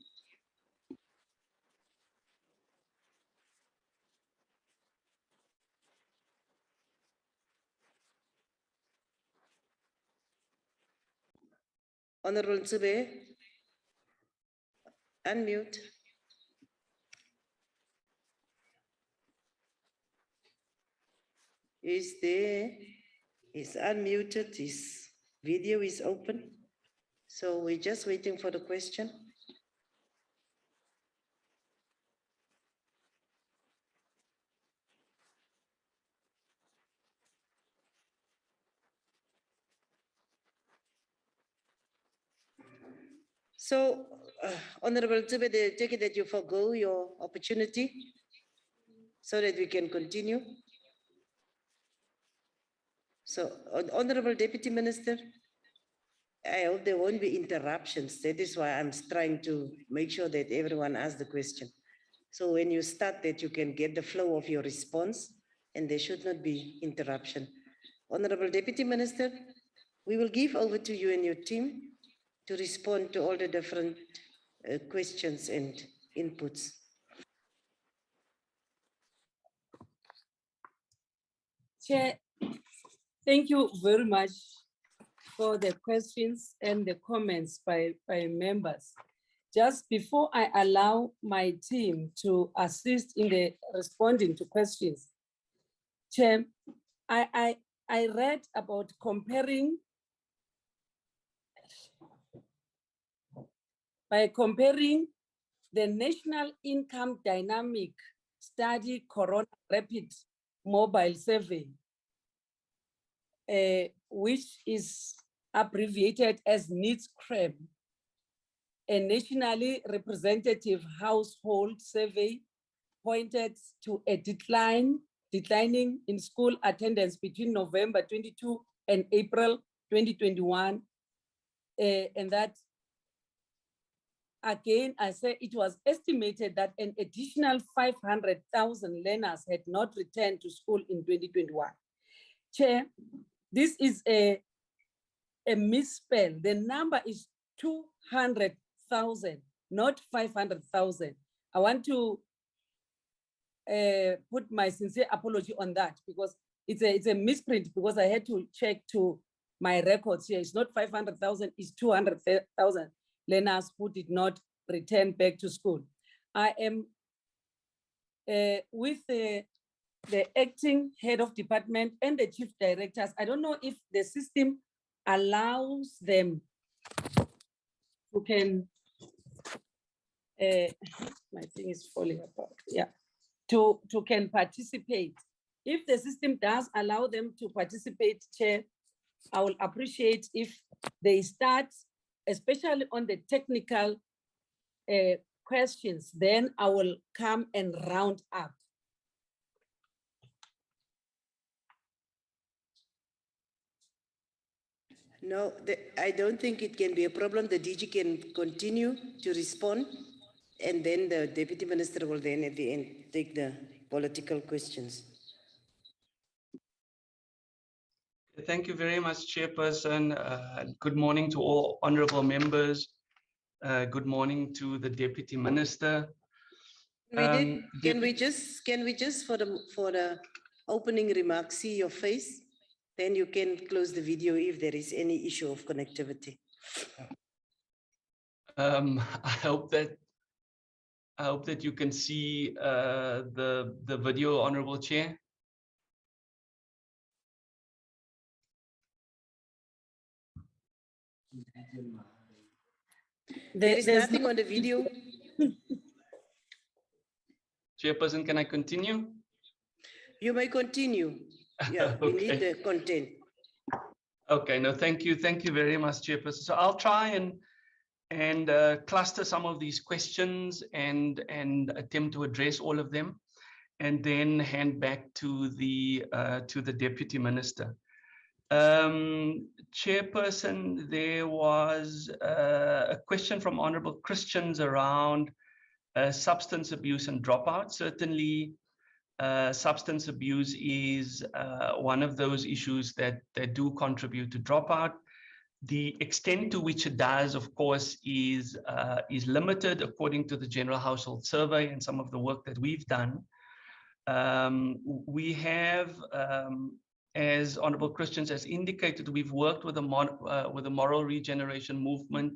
Honorable Ntube, unmute. is there, is unmuted, his video is open. So we're just waiting for the question. So, Honorable Tube, take it that you forgo your opportunity so that we can continue. So, Honorable Deputy Minister, I hope there won't be interruptions. That is why I'm trying to make sure that everyone asks the question. So when you start that, you can get the flow of your response and there should not be interruption. Honorable Deputy Minister, we will give over to you and your team to respond to all the different questions and inputs. Chair, thank you very much for the questions and the comments by members. Just before I allow my team to assist in the responding to questions, Chair, I read about comparing the National Income Dynamic Study Corona Rapid Mobile Survey, which is abbreviated as NEEDS-CREM, a nationally representative household survey pointed to a declining in school attendance between November 22 and April 2021. And that, again, I say it was estimated that an additional 500,000 learners had not returned to school in 2021. Chair, this is a misspell. The number is 200,000, not 500,000. I want to put my sincere apology on that because it's a misprint because I had to check to my records here. It's not 500,000, it's 200,000 learners who did not return back to school. I am with the acting head of department and the chief directors. I don't know if the system allows them who can, my thing is falling apart, yeah, to can participate. If the system does allow them to participate, Chair, I will appreciate if they start, especially on the technical questions, then I will come and round up. No, I don't think it can be a problem. The DG can continue to respond and then the Deputy Minister will then at the end take the political questions. Thank you very much, Chairperson. Good morning to all honorable members. Good morning to the Deputy Minister. Can we just for the opening remarks see your face? Then you can close the video if there is any issue of connectivity. I hope that you can see the video, Honorable Chair. There is nothing on the video. Chairperson, can I continue? You may continue. Yeah, we need the content. Okay, no, thank you very much, Chairperson. So I'll try and cluster some of these questions and attempt to address all of them, and then hand back to the Deputy Minister. Chairperson, there was a question from Honorable Christians around substance abuse and dropout. Certainly, substance abuse is one of those issues that do contribute to dropout. The extent to which it does, of course, is limited according to the General Household Survey and some of the work that we've done. We have, as Honorable Christians has indicated, we've worked with the moral regeneration movement,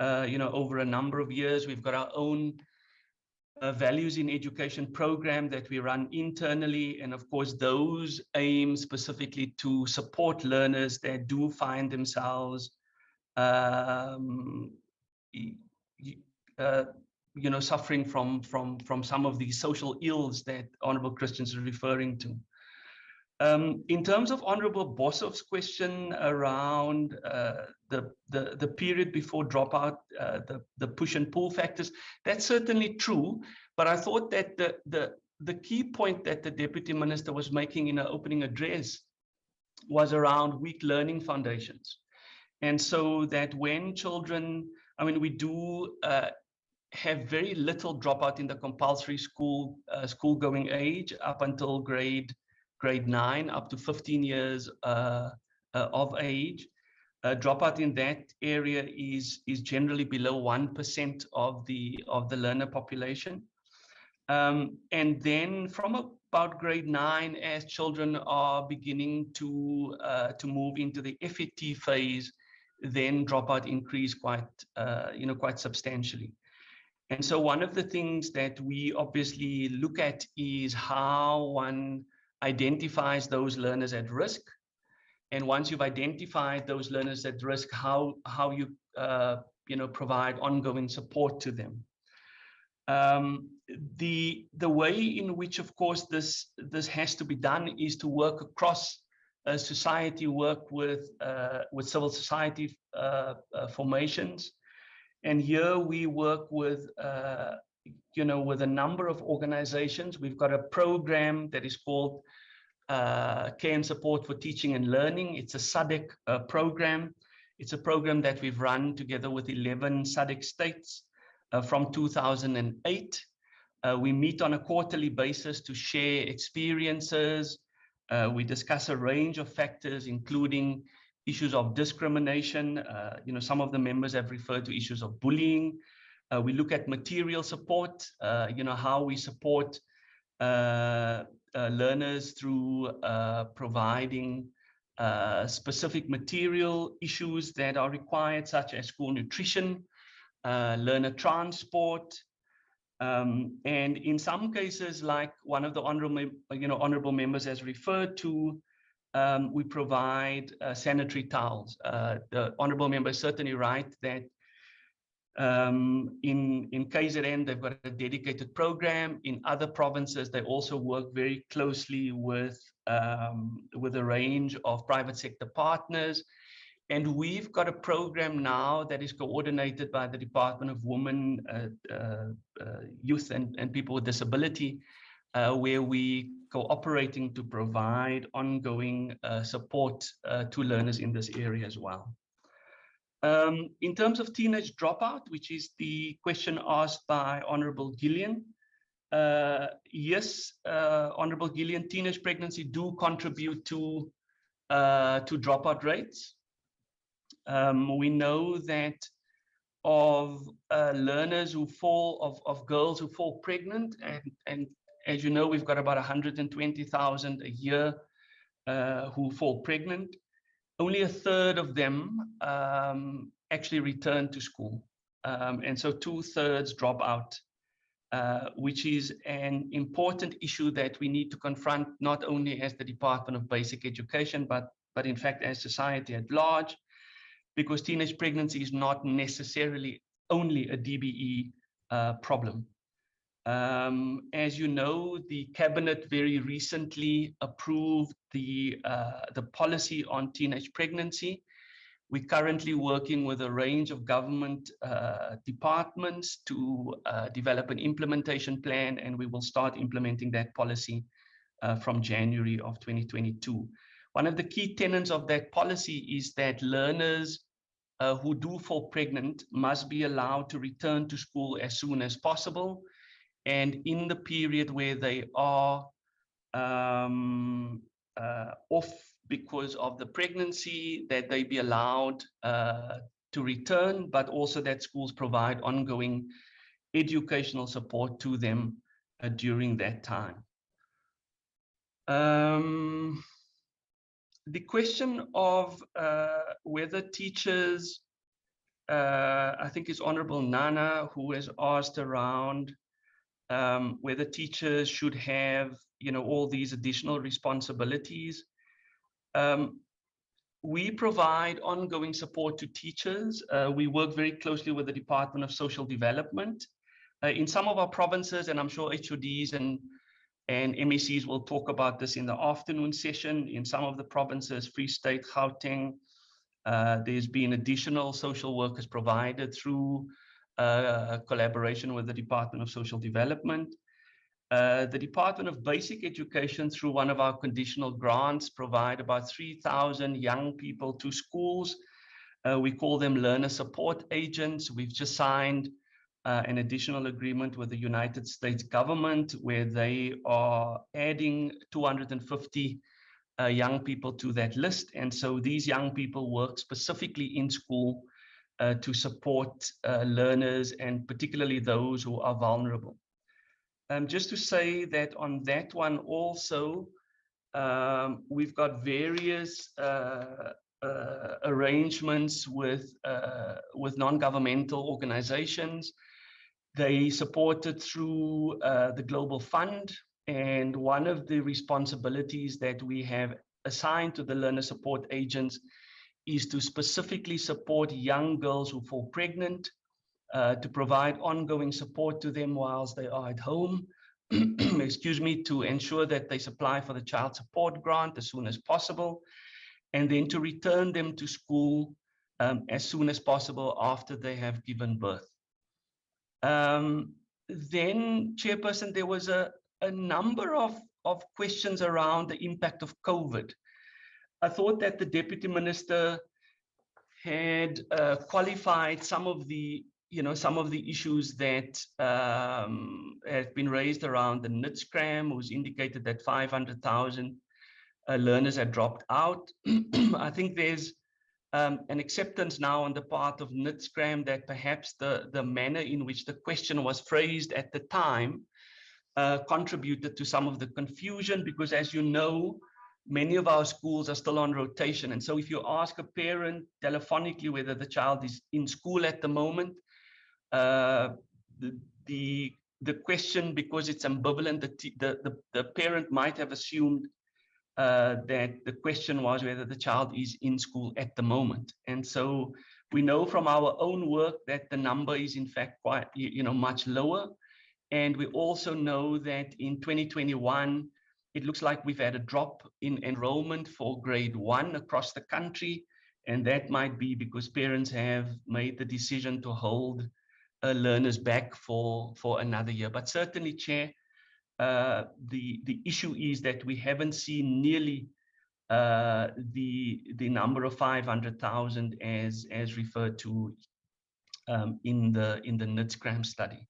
over a number of years. We've got our own values in education program that we run internally. And of course, those aim specifically to support learners that do find themselves, suffering from some of the social ills that Honorable Christians are referring to. In terms of Honorable Bossoff's question around the period before dropout, the push and pull factors, that's certainly true. But I thought that the key point that the Deputy Minister was making in her opening address was around weak learning foundations. And so that when children, I mean, we do have very little dropout in the compulsory school-going age up until grade 9, up to 15 years of age. Dropout in that area is generally below 1% of the learner population. And then from about grade 9, as children are beginning to move into the FET phase, then dropout increase quite substantially. And so one of the things that we obviously look at is how one identifies those learners at risk. And once you've identified those learners at risk, how you provide ongoing support to them. The way in which, of course, this has to be done is to work across society, work with civil society formations. And here we work with with a number of organizations. We've got a program that is called Care and Support for Teaching and Learning. It's a SADC program. It's a program that we've run together with 11 SADC states from 2008. We meet on a quarterly basis to share experiences. We discuss a range of factors, including issues of discrimination. Some of the members have referred to issues of bullying. We look at material support, how we support learners through providing specific material issues that are required, such as school nutrition, learner transport, and in some cases, like one of the honorable members has referred to, we provide sanitary towels. The honorable member is certainly right that in KZN, they've got a dedicated program. In other provinces, they also work very closely with a range of private sector partners. And we've got a program now that is coordinated by the Department of Women, Youth and People with Disability, where we cooperating to provide ongoing support to learners in this area as well. In terms of teenage dropout, which is the question asked by Honorable Gillian, yes, Honorable Gillian, teenage pregnancy do contribute to dropout rates. We know that of learners who fall, of girls who fall pregnant, and as you know, we've got about 120,000 a year who fall pregnant. Only a third of them actually return to school. And so 2/3 drop out, which is an important issue that we need to confront, not only as the Department of Basic Education, but in fact as society at large, because teenage pregnancy is not necessarily only a DBE problem. As you know, the Cabinet very recently approved the policy on teenage pregnancy. We're currently working with a range of government departments to develop an implementation plan, and we will start implementing that policy from January of 2022. One of the key tenets of that policy is that learners who do fall pregnant must be allowed to return to school as soon as possible. And in the period where they are off because of the pregnancy, that they be allowed to return, but also that schools provide ongoing educational support to them during that time. The question of whether teachers, I think it's Honorable Nana who has asked around whether teachers should have, all these additional responsibilities. We provide ongoing support to teachers. We work very closely with the Department of Social Development. In some of our provinces, and I'm sure HODs and MECs will talk about this in the afternoon session, in some of the provinces, Free State, Gauteng, there's been additional social workers provided through collaboration with the Department of Social Development. The Department of Basic Education, through one of our conditional grants, provide about 3,000 young people to schools. We call them learner support agents. We've just signed an additional agreement with the United States government where they are adding 250 young people to that list. And so these young people work specifically in school to support learners, and particularly those who are vulnerable. Just to say that on that one also, we've got various arrangements with non-governmental organizations. They supported through the Global Fund, and one of the responsibilities that we have assigned to the learner support agents is to specifically support young girls who fall pregnant, to provide ongoing support to them whilst they are at home, excuse me, to ensure that they apply for the child support grant as soon as possible, and then to return them to school as soon as possible after they have given birth. Then, Chairperson, there was a number of questions around the impact of COVID. I thought that the Deputy Minister had qualified some of the issues that have been raised around the NITSCRAM, who's indicated that 500,000 learners had dropped out. I think there's an acceptance now on the part of NITSCRAM that perhaps the manner in which the question was phrased at the time contributed to some of the confusion, because as you know, many of our schools are still on rotation. And so if you ask a parent telephonically whether the child is in school at the moment, the question, because it's ambivalent, the parent might have assumed that the question was whether the child is in school at the moment. And so we know from our own work that the number is in fact quite, much lower. And we also know that in 2021, it looks like we've had a drop in enrollment for grade 1 across the country. And that might be because parents have made the decision to hold learners back for another year. But certainly, Chair, the issue is that we haven't seen nearly the number of 500,000 as referred to in the NITSCRAM study.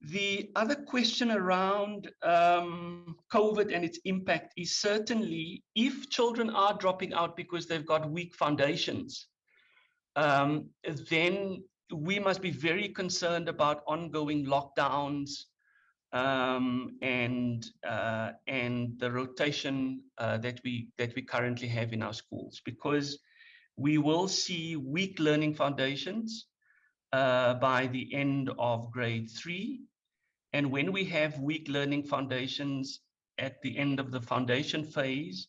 The other question around COVID and its impact is certainly if children are dropping out because they've got weak foundations, then we must be very concerned about ongoing lockdowns and the rotation that we currently have in our schools, because we will see weak learning foundations by the end of grade 3. And when we have weak learning foundations at the end of the foundation phase,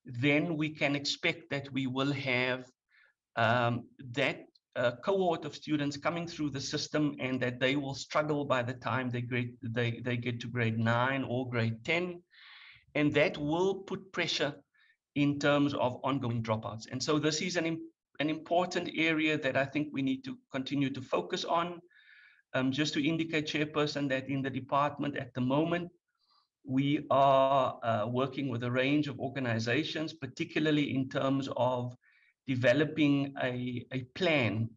then we can expect that we will have that cohort of students coming through the system, and that they will struggle by the time they get to grade 9 or grade 10. And that will put pressure in terms of ongoing dropouts. And so this is an important area that I think we need to continue to focus on. Just to indicate, Chairperson, that in the department at the moment, we are working with a range of organizations, particularly in terms of developing a plan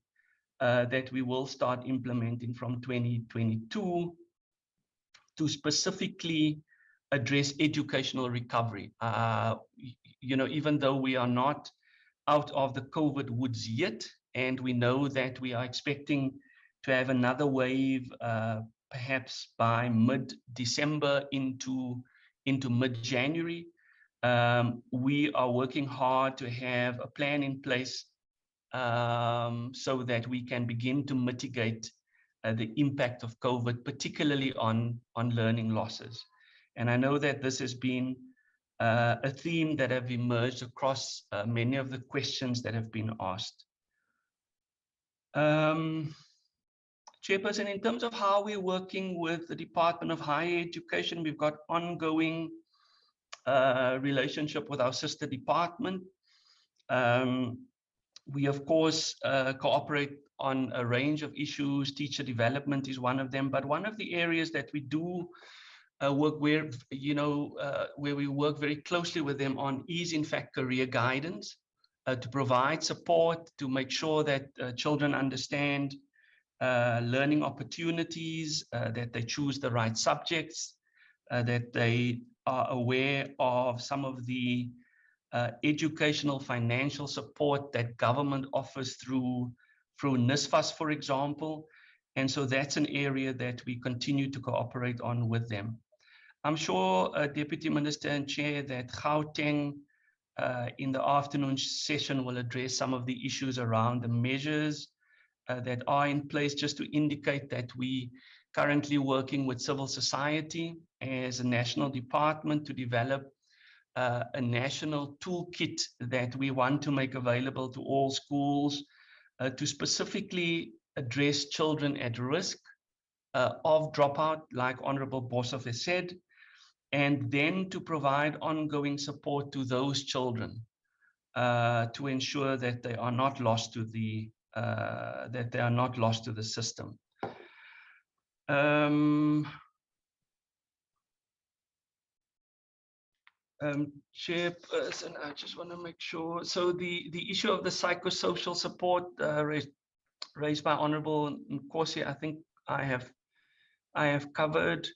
that we will start implementing from 2022 to specifically address educational recovery. Even though we are not out of the COVID woods yet, and we know that we are expecting to have another wave, perhaps by mid-December into mid-January. We are working hard to have a plan in place so that we can begin to mitigate the impact of COVID, particularly on learning losses. And I know that this has been a theme that have emerged across many of the questions that have been asked. Chairperson, in terms of how we're working with the Department of Higher Education, we've got ongoing relationship with our sister department. We, of course, cooperate on a range of issues. Teacher development is one of them, but one of the areas that we do work where, where we work very closely with them on is, in fact, career guidance, to provide support, to make sure that children understand learning opportunities, that they choose the right subjects, that they are aware of some of the educational financial support that government offers through NSFAS, for example. And so that's an area that we continue to cooperate on with them. I'm sure, Deputy Minister and Chair, that Gauteng in the afternoon session will address some of the issues around the measures that are in place, just to indicate that we currently working with civil society as a national department to develop a national toolkit that we want to make available to all schools to specifically address children at risk of dropout, like Honorable Boshoff has said, and then to provide ongoing support to those children to ensure that they are not lost to the system. Chairperson, I just want to make sure. So the issue of the psychosocial support raised by Honorable Nkosi, I think I have covered.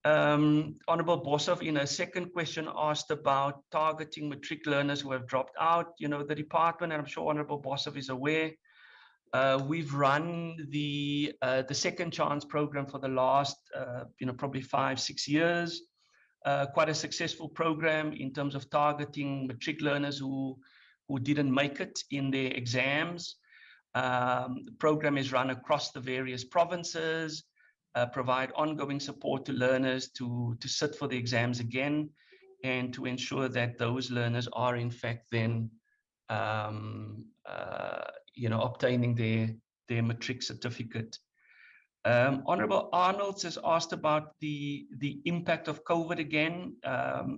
Honorable Boshoff, in a second question, asked about targeting matric learners who have dropped out. The department, and I'm sure Honorable Boshoff is aware, we've run the second chance program for the last, probably 5-6 years. Quite a successful program in terms of targeting matric learners who didn't make it in their exams. The program is run across the various provinces, provide ongoing support to learners to sit for the exams again, and to ensure that those learners are in fact then obtaining their matric certificate. Honorable Arnolds has asked about the impact of COVID again,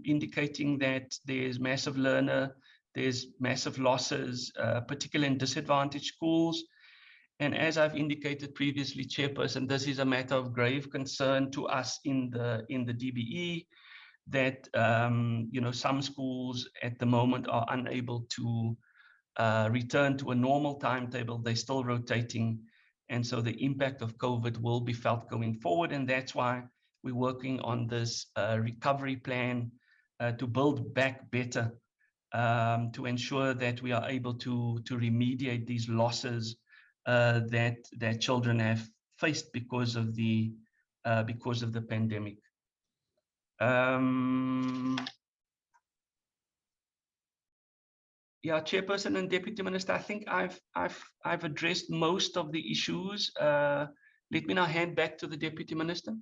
indicating that there's massive losses, particularly in disadvantaged schools. And as I've indicated previously, Chairperson, this is a matter of grave concern to us in the DBE, that some schools at the moment are unable to return to a normal timetable. They're still rotating. And so the impact of COVID will be felt going forward. And that's why we're working on this recovery plan to build back better, to ensure that we are able to remediate these losses that children have faced because of the pandemic. Yeah, Chairperson and Deputy Minister, I think I've addressed most of the issues. Let me now hand back to the Deputy Minister.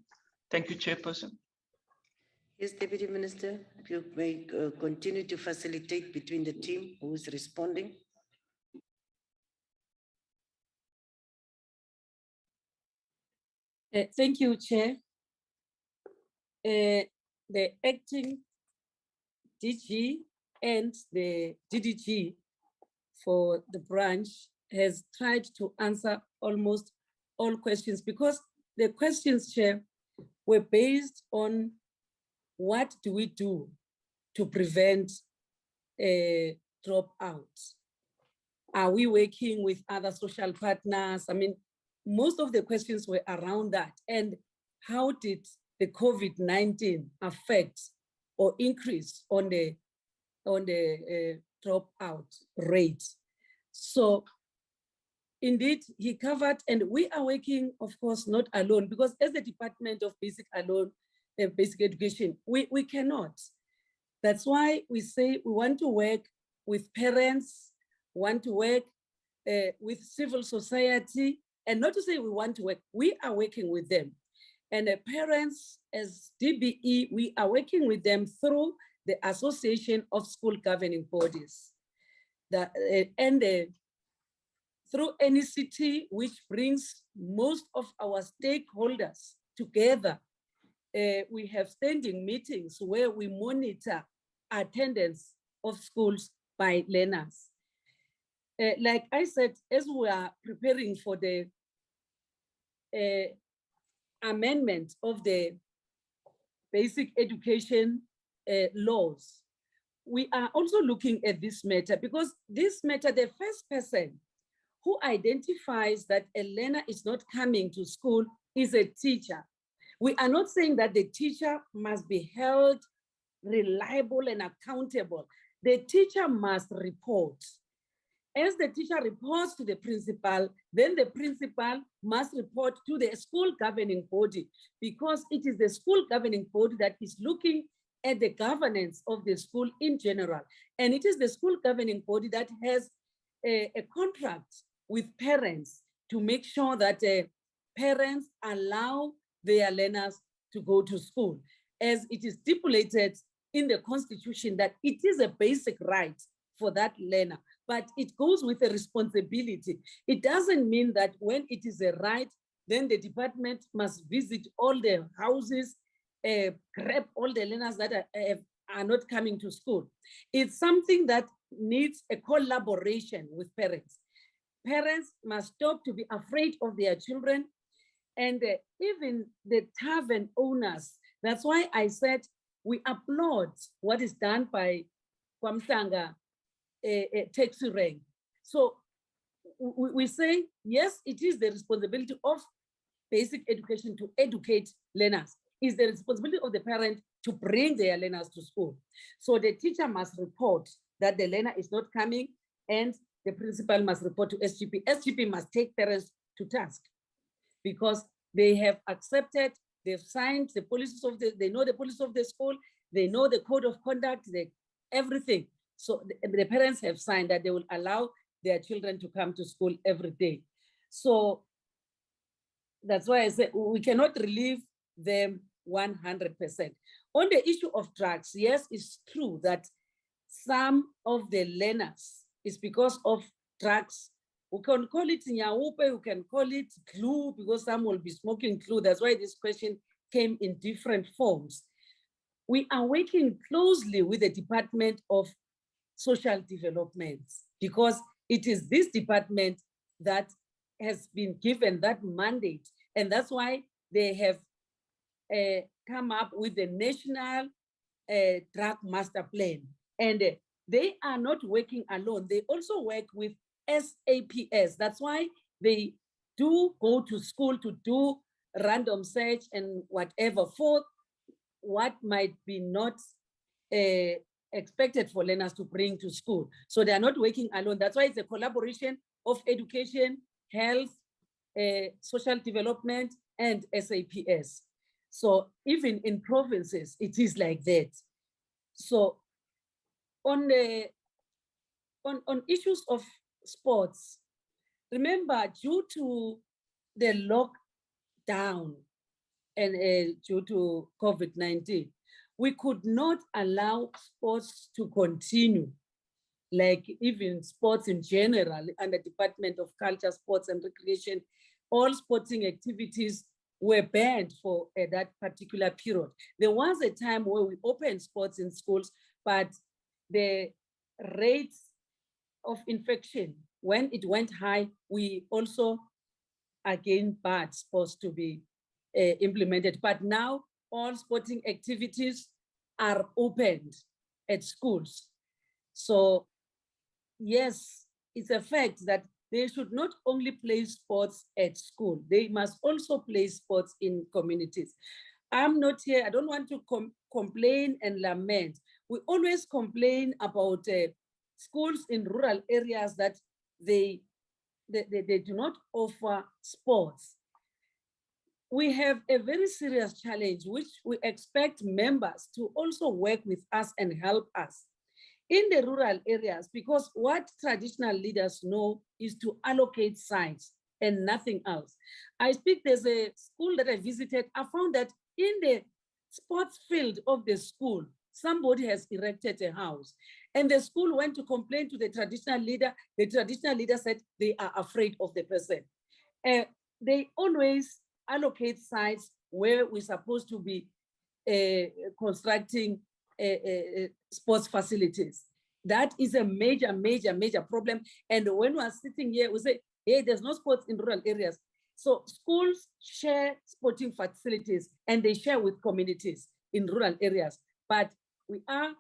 Thank you, Chairperson. Yes, Deputy Minister, if you may continue to facilitate between the team who is responding. Thank you, Chair. The acting DG and the DDG for the branch has tried to answer almost all questions, because the questions, Chair, were based on what do we do to prevent dropouts? Are we working with other social partners? I mean, most of the questions were around that. And how did the COVID-19 affect or increase on the dropout rate? So indeed, he covered, and we are working, of course, not alone, because as the Department of Basic Education, we cannot. That's why we say we want to work with parents, want to work with civil society, And not to say we want to work, we are working with them. And the parents, as DBE, we are working with them through the Association of School Governing Bodies. Through NECT, which brings most of our stakeholders together. We have standing meetings where we monitor attendance of schools by learners. Like I said, as we are preparing for the amendment of the basic education laws, we are also looking at this matter, because this matter, the first person who identifies that a learner is not coming to school is a teacher. We are not saying that the teacher must be held reliable and accountable. The teacher must report. As the teacher reports to the principal, then the principal must report to the school governing body, because it is the school governing body that is looking at the governance of the school in general. And it is the school governing body that has a contract with parents to make sure that parents allow their learners to go to school, as it is stipulated in the Constitution that it is a basic right for that learner, but it goes with a responsibility. It doesn't mean that when it is a right, then the department must visit all the houses, grab all the learners that are not coming to school. It's something that needs a collaboration with parents. Parents must stop to be afraid of their children, and even the tavern owners. That's why I said we applaud what is done by Kwamsanga Taxi Rank. So we say, yes, it is the responsibility of basic education to educate learners. It's the responsibility of the parent to bring their learners to school. So the teacher must report that the learner is not coming, and the principal must report to SGP. SGP must take parents to task, because they have accepted, they've signed the policies of they know the policies of the school, they know the code of conduct, everything. So the parents have signed that they will allow their children to come to school every day. So that's why I say we cannot relieve them 100%. On the issue of drugs, yes, it's true that some of the learners is because of drugs. We can call it nyaupe, we can call it glue, because some will be smoking glue. That's why this question came in different forms. We are working closely with the Department of Social Development, because it is this department that has been given that mandate. And that's why they have come up with the National Drug Master Plan. And they are not working alone. They also work with SAPS. That's why they do go to school to do random search and whatever for what might be not expected for learners to bring to school. So they are not working alone. That's why it's a collaboration of education, health, social development, and SAPS. So even in provinces, it is like that. So on issues of sports, remember, due to the lockdown and due to COVID-19, we could not allow sports to continue, like even sports in general, and the Department of Culture, Sports and Recreation. All sporting activities were banned for that particular period. There was a time where we opened sports in schools, but the rates of infection, when it went high, we also again barred sports to be implemented. But now all sporting activities are opened at schools. So yes, it's a fact that they should not only play sports at school, they must also play sports in communities. I'm not here, I don't want to complain and lament. We always complain about schools in rural areas that they do not offer sports. We have a very serious challenge, which we expect members to also work with us and help us in the rural areas, because what traditional leaders know is to allocate sites and nothing else. There's a school that I visited. I found that in the sports field of the school, somebody has erected a house. And the school went to complain to the traditional leader. The traditional leader said they are afraid of the person. They always allocate sites where we're supposed to be constructing sports facilities. That is a major, major, major problem. And when we are sitting here, we say, hey, there's no sports in rural areas. So schools share sporting facilities and they share with communities in rural areas. But we are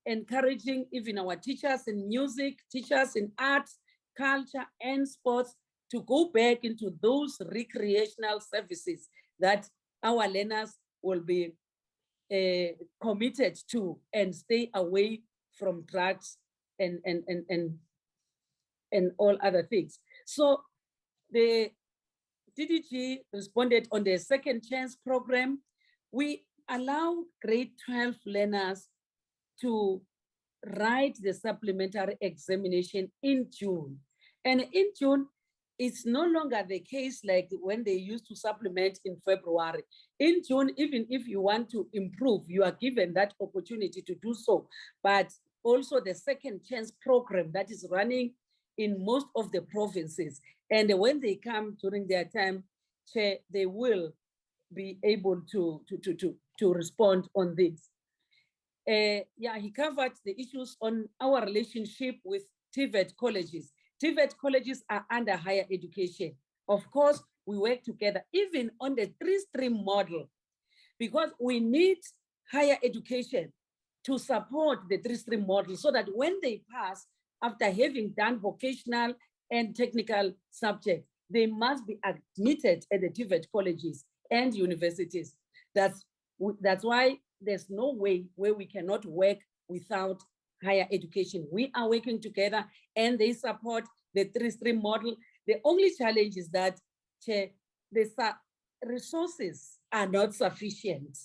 encouraging even our teachers in music, teachers in arts, culture, and sports to go back into those recreational services that our learners will be committed to and stay away from drugs and all other things. So the DDG responded on the second chance program. We allow grade 12 learners to write the supplementary examination in June. And in June, it's no longer the case like when they used to supplement in February. In June, even if you want to improve, you are given that opportunity to do so. But also the second chance program that is running in most of the provinces. And when they come during their time, Chair, they will be able to respond on this. Yeah, he covered the issues on our relationship with TVET colleges. TVET colleges are under higher education. Of course, we work together, even on the 3-stream model, because we need higher education to support the 3-stream model so that when they pass, after having done vocational and technical subjects, they must be admitted at the TVET colleges and universities. That's why there's no way where we cannot work without higher education. We are working together and they support the 3-stream model. The only challenge is that the resources are not sufficient.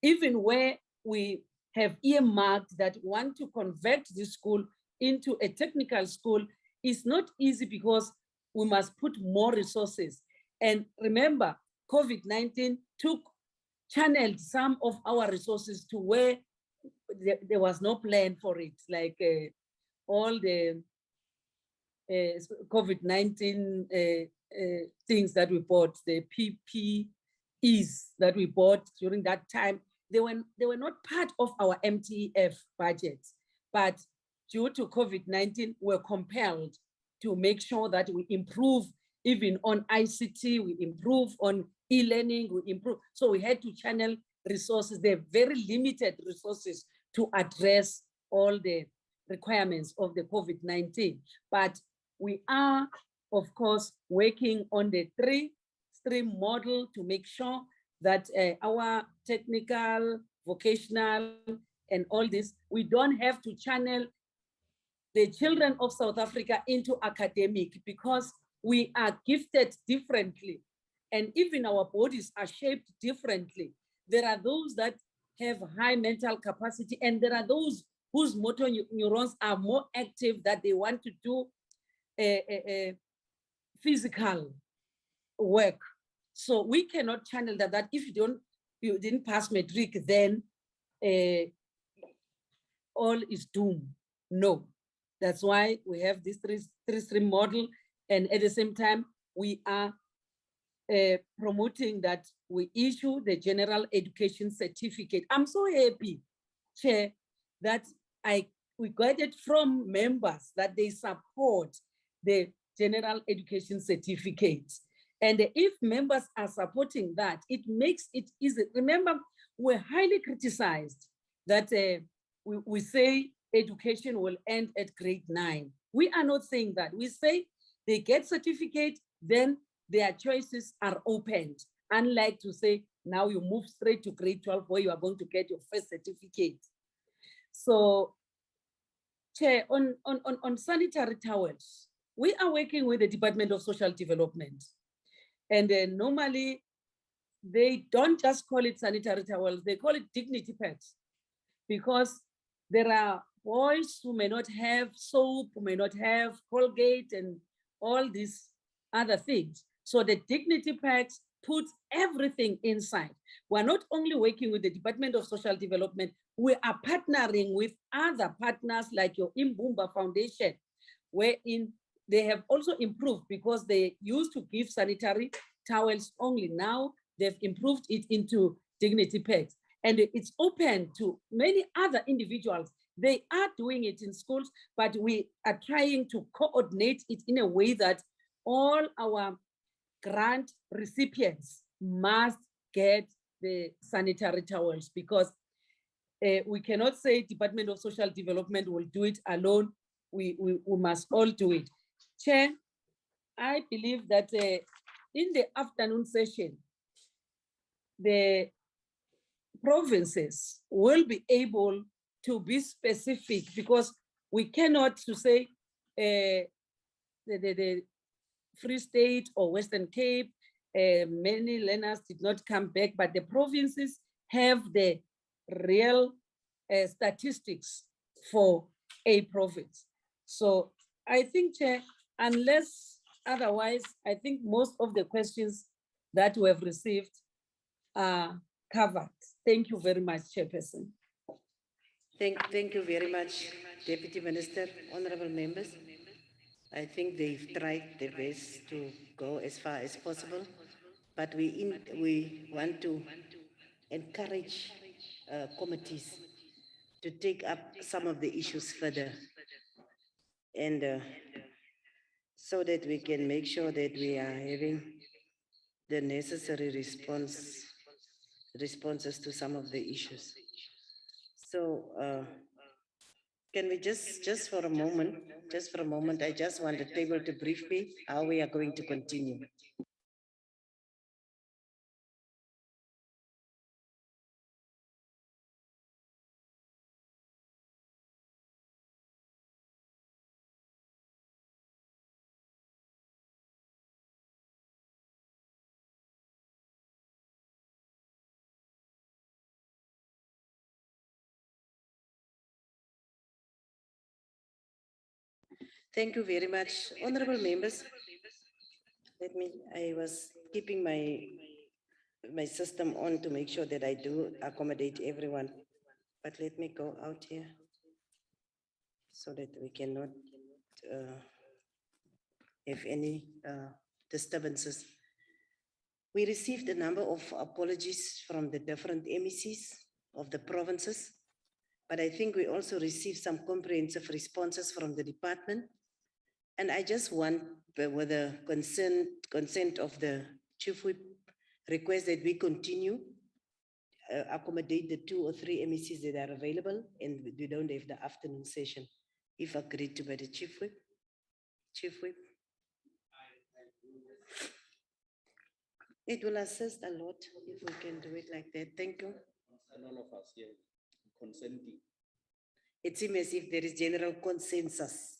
Even where we have earmarked that want to convert this school into a technical school, is not easy because we must put more resources. And remember, COVID-19 channeled some of our resources to where there was no plan for it, like all the COVID-19 things that we bought, the PPEs that we bought during that time, they were not part of our MTF budget, but due to COVID-19, we're compelled to make sure that we improve even on ICT, we improve on e-learning, we improve. So we had to channel resources, they're very limited resources to address all the requirements of the COVID-19. But we are, of course, working on the 3-stream model to make sure that our technical, vocational, and all this, we don't have to channel the children of South Africa into academic because we are gifted differently. And even our bodies are shaped differently. There are those that have high mental capacity, and there are those whose motor neurons are more active, that they want to do physical work. So we cannot channel that if you didn't pass matric, then all is doomed. No, that's why we have this 3-stream model, and at the same time, we are promoting that we issue the general education certificate. I'm so happy, Chair, that we got it from members that they support the general education certificate. And if members are supporting that, it makes it easy. Remember, we're highly criticized that we say education will end at grade 9. We are not saying that. We say they get certificate, then their choices are opened. Unlike to say, now you move straight to grade 12 where you are going to get your first certificate. So, Chair, on sanitary towels, we are working with the Department of Social Development. And normally, they don't just call it sanitary towels, they call it dignity pads. Because there are boys who may not have soap, who may not have Colgate and all these other things. So the dignity packs puts everything inside. We're not only working with the Department of Social Development, we are partnering with other partners like your Imbumba Foundation, wherein they have also improved because they used to give sanitary towels only. Now they've improved it into dignity packs. And it's open to many other individuals. They are doing it in schools, but we are trying to coordinate it in a way that all our grant recipients must get the sanitary towels, because we cannot say Department of Social Development will do it alone. We must all do it. Chair, I believe that in the afternoon session, the provinces will be able to be specific, because we cannot to say the Free State or Western Cape, many learners did not come back, but the provinces have the real statistics for a province. So I think, Chair, unless otherwise, I think most of the questions that we have received are covered. Thank you very much, Chairperson. Thank you very much, Deputy Minister, honorable members. I think they've tried their best to go as far as possible, but we want to encourage committees to take up some of the issues further, and so that we can make sure that we are having the necessary responses to some of the issues. So can we just for a moment, I just want the table to brief me how we are going to continue. Thank you very much, honorable members. I was keeping my system on to make sure that I do accommodate everyone, but let me go out here so that we cannot have any disturbances. We received a number of apologies from the different MECs of the provinces, but I think we also received some comprehensive responses from the department. And I just want, with the consent of the Chief Whip, request that we continue, accommodate the 2 or 3 MECs that are available, and we don't have the afternoon session, if agreed to by the Chief Whip. Chief Whip. It will assist a lot if we can do it like that. Thank you. None of us here consenting. It seems as if there is general consensus.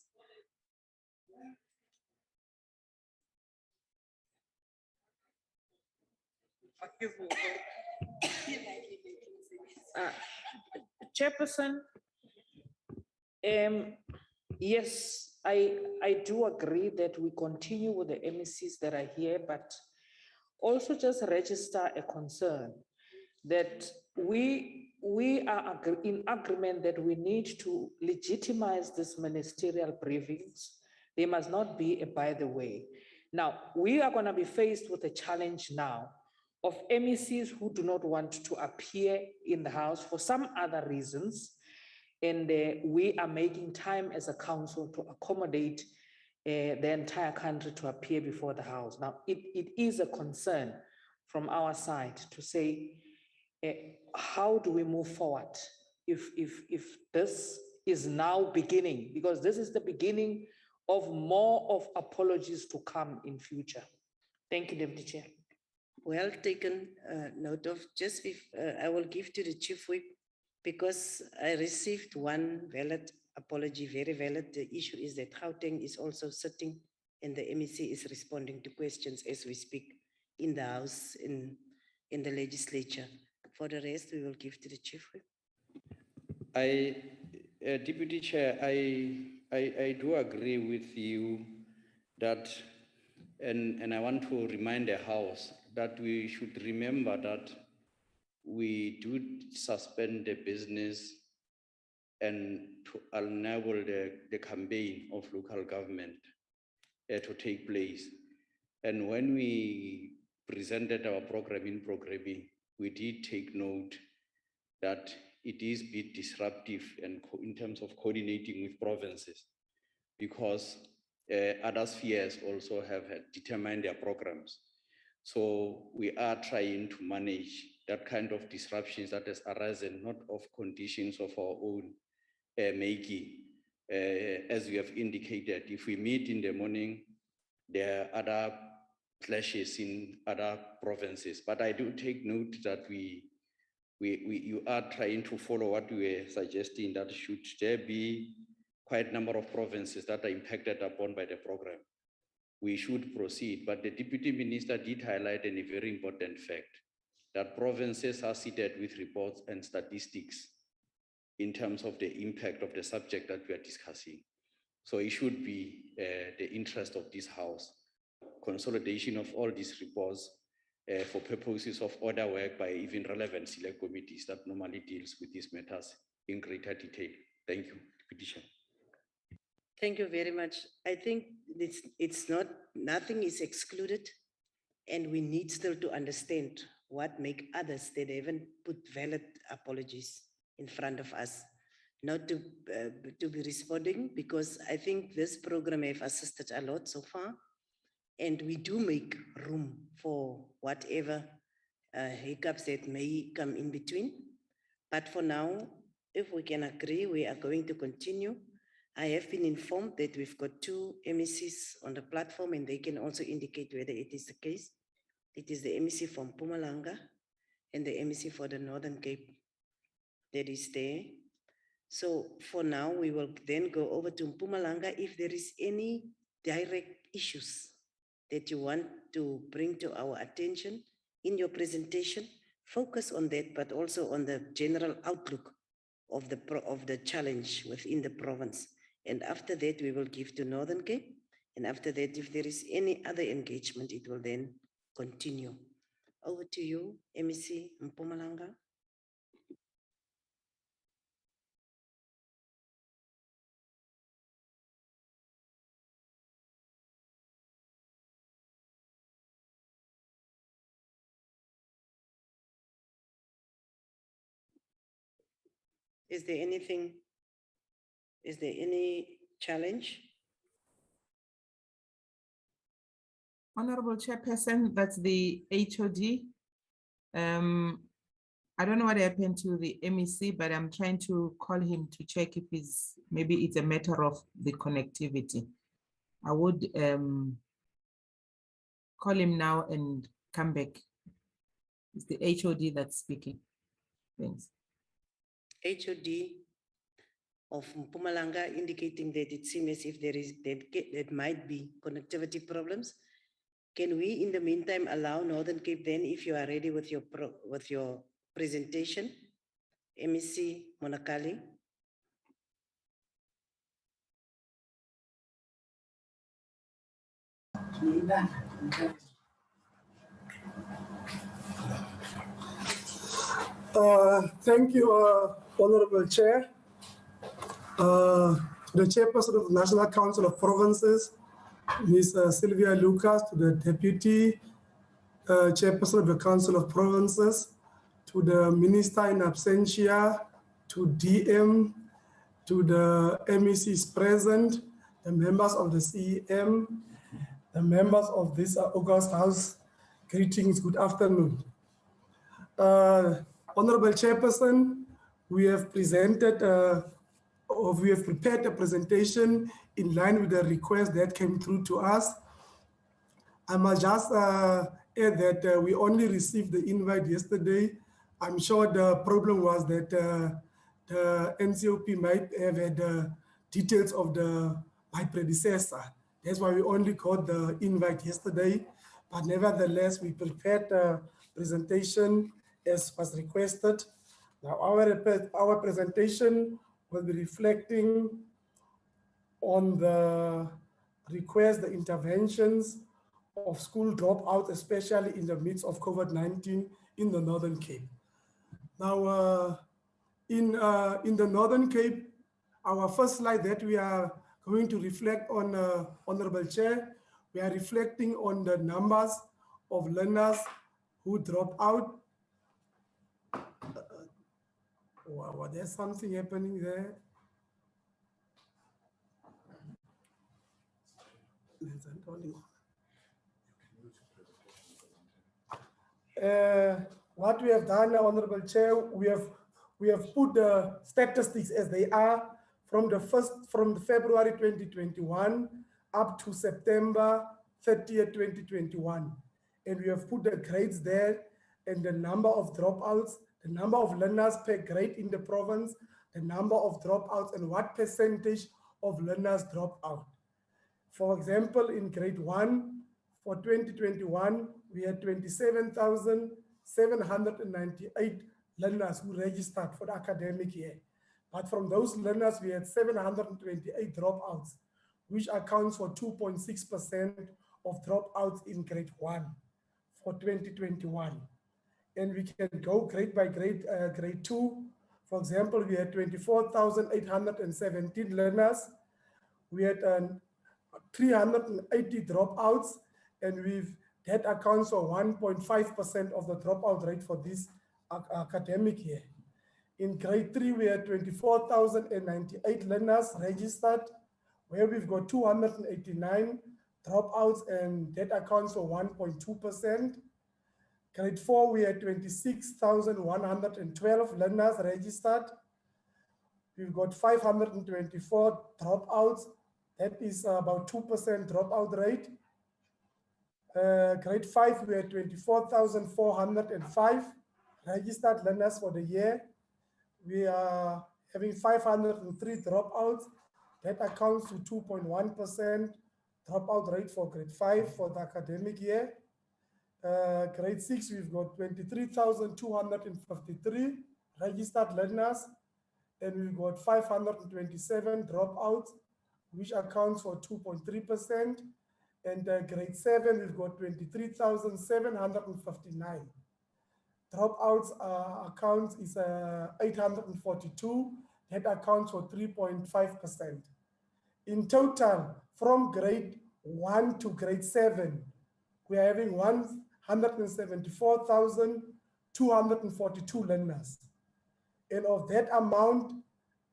Chairperson, yes, I do agree that we continue with the MECs that are here, but also just register a concern that we are in agreement that we need to legitimize these ministerial briefings. They must not be a by the way. Now, we are going to be faced with a challenge now of MECs who do not want to appear in the House for some other reasons. And we are making time as a council to accommodate the entire country to appear before the House. Now, it is a concern from our side to say, how do we move forward if this is now beginning? Because this is the beginning of more of apologies to come in future. Thank you, Deputy Chair. Well taken note of. Just if I will give to the Chief Whip, because I received one valid apology, very valid. The issue is that Gauteng is also sitting and the MEC is responding to questions as we speak in the House, in the legislature. For the rest, we will give to the Chief Whip. Deputy Chair, I do agree with you that And I want to remind the House that we should remember that we do suspend the business and to enable the campaign of local government to take place. And when we presented our programming, we did take note that it is a bit disruptive and in terms of coordinating with provinces, because other spheres also have determined their programs. So we are trying to manage that kind of disruptions that has arisen, not of conditions of our own making. As we have indicated, if we meet in the morning, there are other clashes in other provinces. But I do take note that you are trying to follow what we were suggesting, that should there be quite a number of provinces that are impacted upon by the program, we should proceed. But the Deputy Minister did highlight a very important fact, that provinces are seated with reports and statistics in terms of the impact of the subject that we are discussing. So it should be the interest of this House, consolidation of all these reports for purposes of order work by even relevant select committees that normally deals with these matters in greater detail. Thank you, Deputy Chair. Thank you very much. I think it's not, nothing is excluded, and we need still to understand what make others that haven't put valid apologies in front of us, not to be responding, because I think this program have assisted a lot so far, and we do make room for whatever hiccups that may come in between. But for now, if we can agree, we are going to continue. I have been informed that we've got 2 MECs on the platform, and they can also indicate whether it is the case. It is the MEC from Mpumalanga and the MEC for the Northern Cape that is there. So for now, we will then go over to Mpumalanga. If there is any direct issues that you want to bring to our attention in your presentation, focus on that, but also on the general outlook of the challenge within the province. And after that, we will give to Northern Cape. And after that, if there is any other engagement, it will then continue. Over to you, MEC Mpumalanga. Is there anything, is there any challenge? Honorable Chairperson, that's the HOD. I don't know what happened to the MEC, but I'm trying to call him to check if maybe it's a matter of the connectivity. I would call him now and come back. It's the HOD that's speaking. Thanks. HOD of Mpumalanga indicating that it seems as if there might be connectivity problems. Can we, in the meantime, allow Northern Cape then, if you are ready with your presentation? MEC Monakali. Thank you, Honorable Chair. The Chairperson of the National Council of Provinces, Ms. Sylvia Lucas, to the Deputy Chairperson of the Council of Provinces, to the Minister in absentia, to DM, to the MECs present, the members of the CEM, the members of this August House, greetings, good afternoon. Honorable Chairperson, we have presented, or we have prepared a presentation in line with the request that came through to us. I must just add that we only received the invite yesterday. I'm sure the problem was that the NCOP might have had details of my predecessor. That's why we only got the invite yesterday. But nevertheless, we prepared the presentation as was requested. Now our presentation will be reflecting on the request, the interventions of school dropouts, especially in the midst of COVID-19 in the Northern Cape. Now, in the Northern Cape, our first slide that we are going to reflect on, Honorable Chair, we are reflecting on the numbers of learners who drop out. Wow, there's something happening there. What we have done, Honorable Chair, we have put the statistics as they are from February 2021 up to September 30th, 2021. And we have put the grades there and the number of dropouts, the number of learners per grade in the province, the number of dropouts, and what percentage of learners drop out. For example, in grade 1 for 2021, we had 27,798 learners who registered for the academic year. But from those learners, we had 728 dropouts, which accounts for 2.6% of dropouts in grade 1 for 2021. And we can go grade by grade, grade 2. For example, we had 24,817 learners. We had 380 dropouts, and that accounts for 1.5% of the dropout rate for this academic year. In grade 3, we had 24,098 learners registered, where we've got 289 dropouts, and that accounts for 1.2%. Grade 4, we had 26,112 learners registered. We've got 524 dropouts. That is about 2% dropout rate. Grade 5, we had 24,405 registered learners for the year. We are having 503 dropouts. That accounts to 2.1% dropout rate for grade 5 for the academic year. Grade 6, we've got 23,253 registered learners, and we've got 527 dropouts, which accounts for 2.3%. And grade 7, we've got 23,759. Dropouts account is 842. That accounts for 3.5%. In total, from grade 1 to grade 7, we are having 174,242 learners. And of that amount,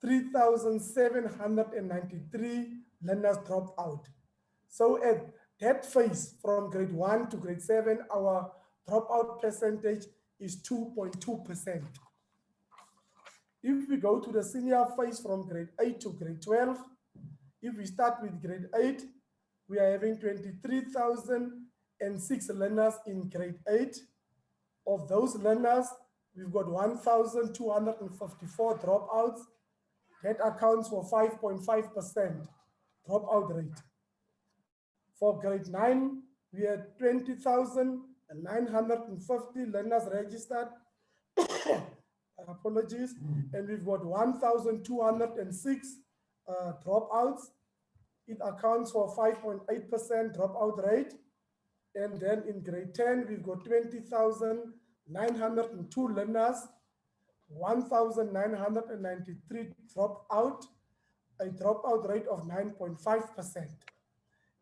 3,793 learners dropped out. So at that phase, from grade 1 to grade 7, our dropout percentage is 2.2%. If we go to the senior phase from grade 8 to grade 12, if we start with grade 8, we are having 23,006 learners in grade 8. Of those learners, we've got 1,254 dropouts. That accounts for 5.5% dropout rate. For grade 9, we had 20,950 learners registered. Apologies. And we've got 1,206 dropouts. It accounts for 5.8% dropout rate. And then in grade 10, we've got 20,902 learners, 1,993 dropped out, a dropout rate of 9.5%.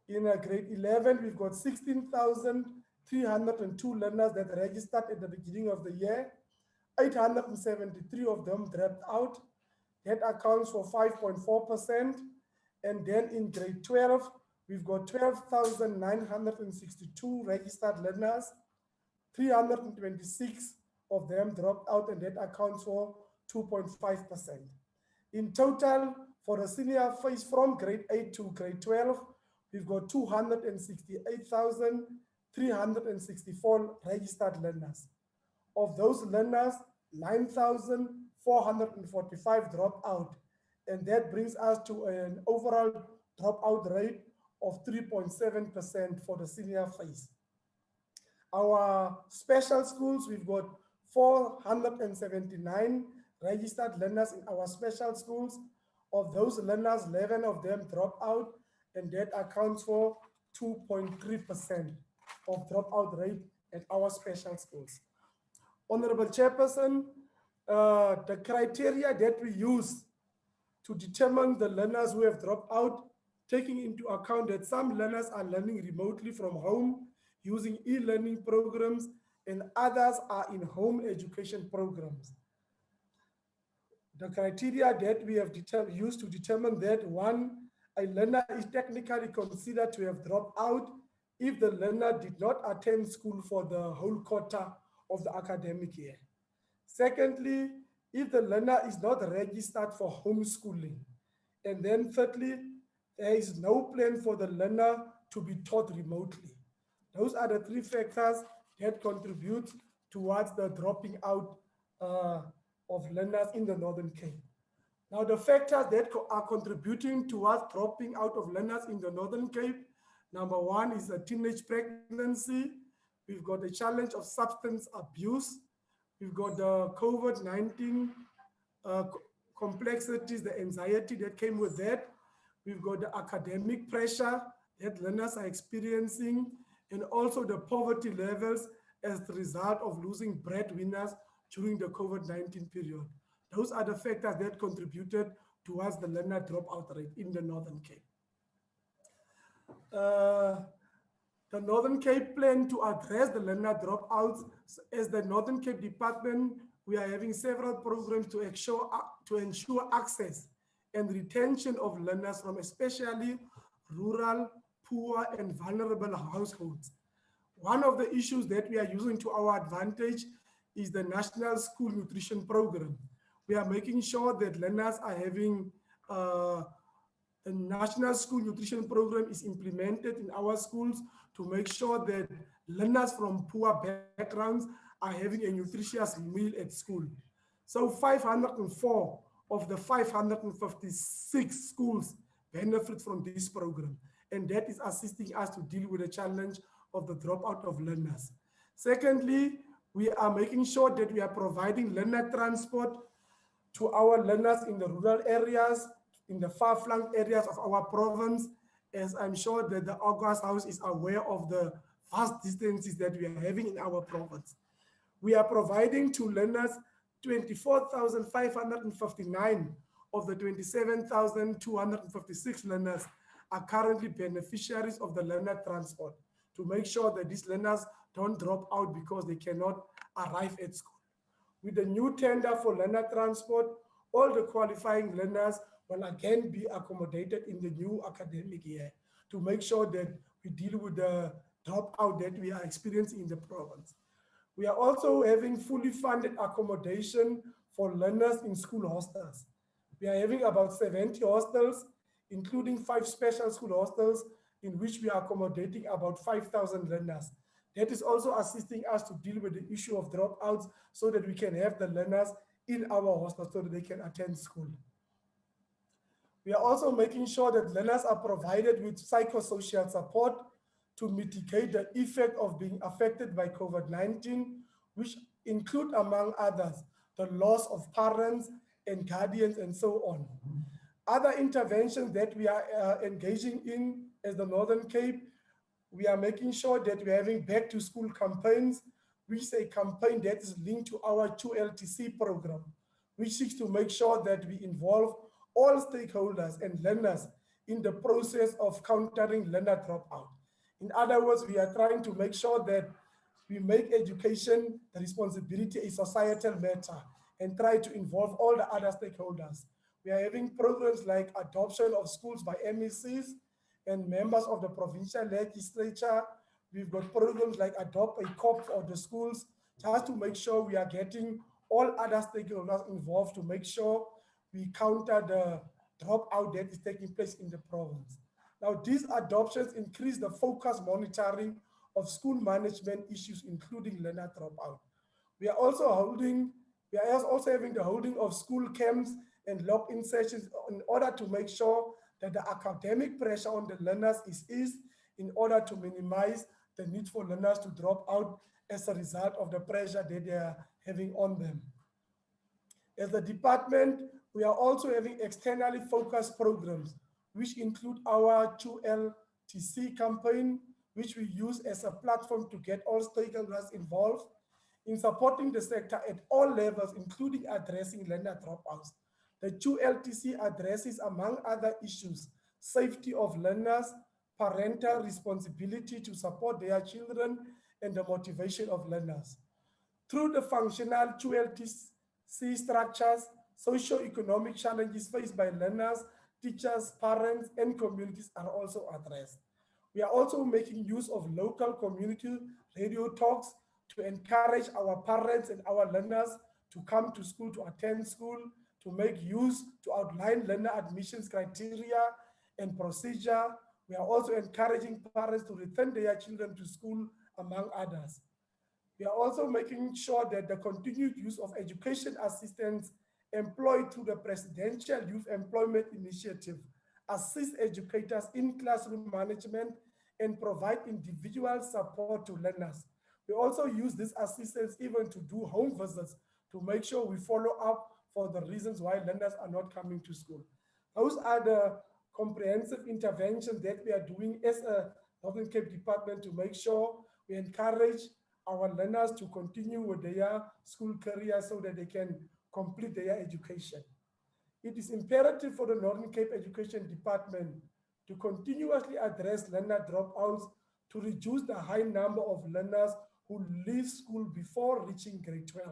In grade 11, we've got 16,302 learners that registered at the beginning of the year. 873 of them dropped out. That accounts for 5.4%. And then in grade 12, we've got 12,962 registered learners. 326 of them dropped out, and that accounts for 2.5%. In total, for the senior phase from grade 8 to grade 12, we've got 268,364 registered learners. Of those learners, 9,445 dropped out, and that brings us to an overall dropout rate of 3.7% for the senior phase. Our special schools, we've got 479 registered learners in our special schools. Of those learners, 11 of them dropped out, and that accounts for 2.3% of dropout rate at our special schools. Honorable Chairperson, the criteria that we use to determine the learners who have dropped out, taking into account that some learners are learning remotely from home using e-learning programs and others are in home education programs. The criteria that we have used to determine that: one, a learner is technically considered to have dropped out if the learner did not attend school for the whole quarter of the academic year. Secondly, if the learner is not registered for homeschooling. And then thirdly, there is no plan for the learner to be taught remotely. Those are the three factors that contribute towards the dropping out of learners in the Northern Cape. Now, the factors that are contributing towards dropping out of learners in the Northern Cape, number one is a teenage pregnancy. We've got the challenge of substance abuse. We've got the COVID-19 complexities, the anxiety that came with that. We've got the academic pressure that learners are experiencing, and also the poverty levels as the result of losing breadwinners during the COVID-19 period. Those are the factors that contributed towards the learner dropout rate in the Northern Cape. The Northern Cape plan to address the learner dropouts. As the Northern Cape Department, we are having several programs to ensure access and retention of learners from especially rural, poor, and vulnerable households. One of the issues that we are using to our advantage is the National School Nutrition Program. We are making sure that learners are having the National School Nutrition Program is implemented in our schools to make sure that learners from poor backgrounds are having a nutritious meal at school. So 504 of the 556 schools benefit from this program, and that is assisting us to deal with the challenge of the dropout of learners. Secondly, we are making sure that we are providing learner transport to our learners in the rural areas, in the far-flung areas of our province, as I'm sure that the August House is aware of the vast distances that we are having in our province. We are providing to learners 24,559 of the 27,256 learners are currently beneficiaries of the learner transport to make sure that these learners don't drop out because they cannot arrive at school. With the new tender for learner transport, all the qualifying learners will again be accommodated in the new academic year to make sure that we deal with the dropout that we are experiencing in the province. We are also having fully funded accommodation for learners in school hostels. We are having about 70 hostels, including 5 special school hostels, in which we are accommodating about 5,000 learners. That is also assisting us to deal with the issue of dropouts so that we can have the learners in our hostels so that they can attend school. We are also making sure that learners are provided with psychosocial support to mitigate the effect of being affected by COVID-19, which include, among others, the loss of parents and guardians and so on. Other interventions that we are engaging in as the Northern Cape, we are making sure that we're having back to school campaigns, which is a campaign that is linked to our 2LTC program, which seeks to make sure that we involve all stakeholders and learners in the process of countering learner dropout. In other words, we are trying to make sure that we make education the responsibility a societal matter and try to involve all the other stakeholders. We are having programs like adoption of schools by MECs and members of the provincial legislature. We've got programs like adopt a COP for the schools, just to make sure we are getting all other stakeholders involved to make sure we counter the dropout that is taking place in the province. Now, these adoptions increase the focused monitoring of school management issues, including learner dropout. We are also having the holding of school camps and lock-in sessions in order to make sure that the academic pressure on the learners is eased in order to minimize the need for learners to drop out as a result of the pressure that they are having on them. As a department, we are also having externally focused programs, which include our 2LTC campaign, which we use as a platform to get all stakeholders involved in supporting the sector at all levels, including addressing learner dropouts. The 2LTC addresses, among other issues, safety of learners, parental responsibility to support their children, and the motivation of learners. Through the functional 2LTC structures, socio-economic challenges faced by learners, teachers, parents, and communities are also addressed. We are also making use of local community radio talks to encourage our parents and our learners to come to school, to attend school, to make use, to outline learner admissions criteria and procedure. We are also encouraging parents to return their children to school, among others. We are also making sure that the continued use of education assistants employed through the Presidential Youth Employment Initiative assist educators in classroom management and provide individual support to learners. We also use this assistance even to do home visits to make sure we follow up for the reasons why learners are not coming to school. Those are the comprehensive interventions that we are doing as a Northern Cape Department to make sure we encourage our learners to continue with their school career so that they can complete their education. It is imperative for the Northern Cape Education Department to continuously address learner dropouts to reduce the high number of learners who leave school before reaching grade 12.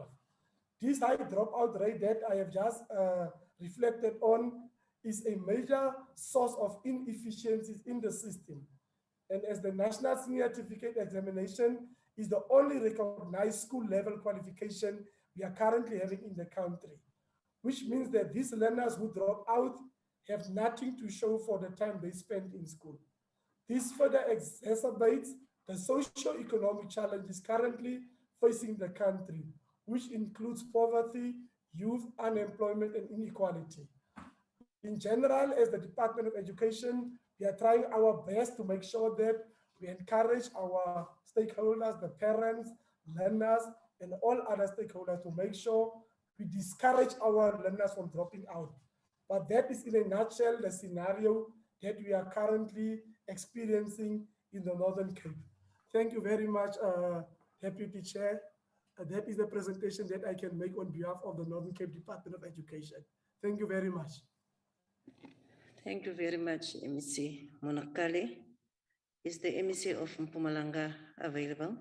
This high dropout rate that I have just reflected on is a major source of inefficiencies in the system. And as the National Senior Certificate Examination is the only recognized school level qualification we are currently having in the country, which means that these learners who drop out have nothing to show for the time they spent in school. This further exacerbates the socio-economic challenges currently facing the country, which includes poverty, youth unemployment, and inequality. In general, as the Department of Education, we are trying our best to make sure that we encourage our stakeholders, the parents, learners, and all other stakeholders to make sure we discourage our learners from dropping out. But that is in a nutshell the scenario that we are currently experiencing in the Northern Cape. Thank you very much, Deputy Chair. That is the presentation that I can make on behalf of the Northern Cape Department of Education. Thank you very much. Thank you very much, MEC Monakali. Is the MEC of Mpumalanga available?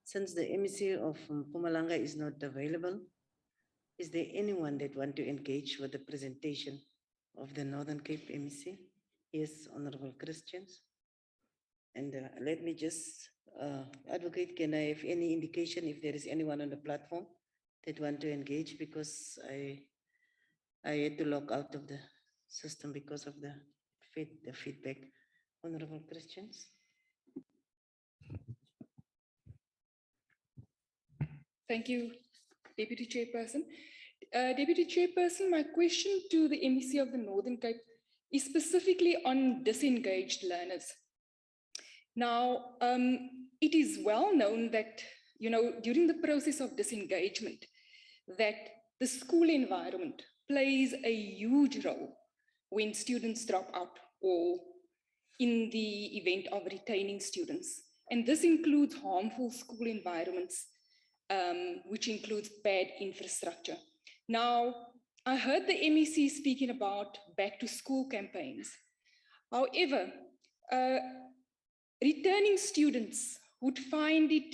Since the MEC of Mpumalanga is not available, is there anyone that want to engage with the presentation of the Northern Cape MEC? Yes, Honorable Christians. And let me just, Advocate, can I have any indication if there is anyone on the platform that want to engage, because I had to log out of the system because of the feedback. Honorable Christians. Thank you, Deputy Chairperson. Deputy Chairperson, my question to the MEC of the Northern Cape is specifically on disengaged learners. Now, it is well known that, during the process of disengagement, that the school environment plays a huge role when students drop out or in the event of retaining students. And this includes harmful school environments, which includes bad infrastructure. Now, I heard the MEC speaking about back to school campaigns. However, returning students would find it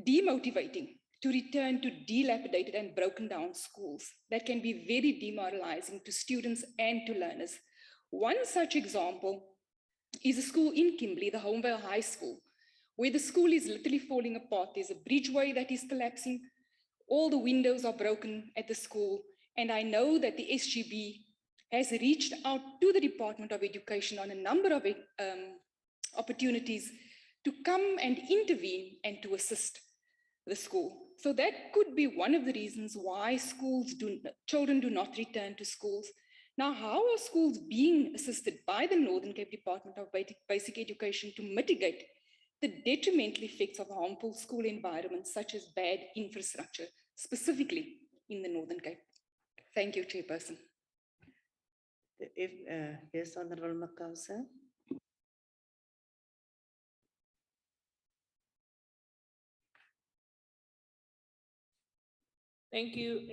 demotivating to return to dilapidated and broken down schools. That can be very demoralizing to students and to learners. One such example is a school in Kimberley, the Homevale High School, where the school is literally falling apart. There's a bridgeway that is collapsing. All the windows are broken at the school. And I know that the SGB has reached out to the Department of Education on a number of opportunities to come and intervene and to assist the school. So that could be one of the reasons why children do not return to schools. Now, how are schools being assisted by the Northern Cape Department of Basic Education to mitigate the detrimental effects of harmful school environments such as bad infrastructure, specifically in the Northern Cape? Thank you, Chairperson. Yes, Honorable Makausa. Thank you,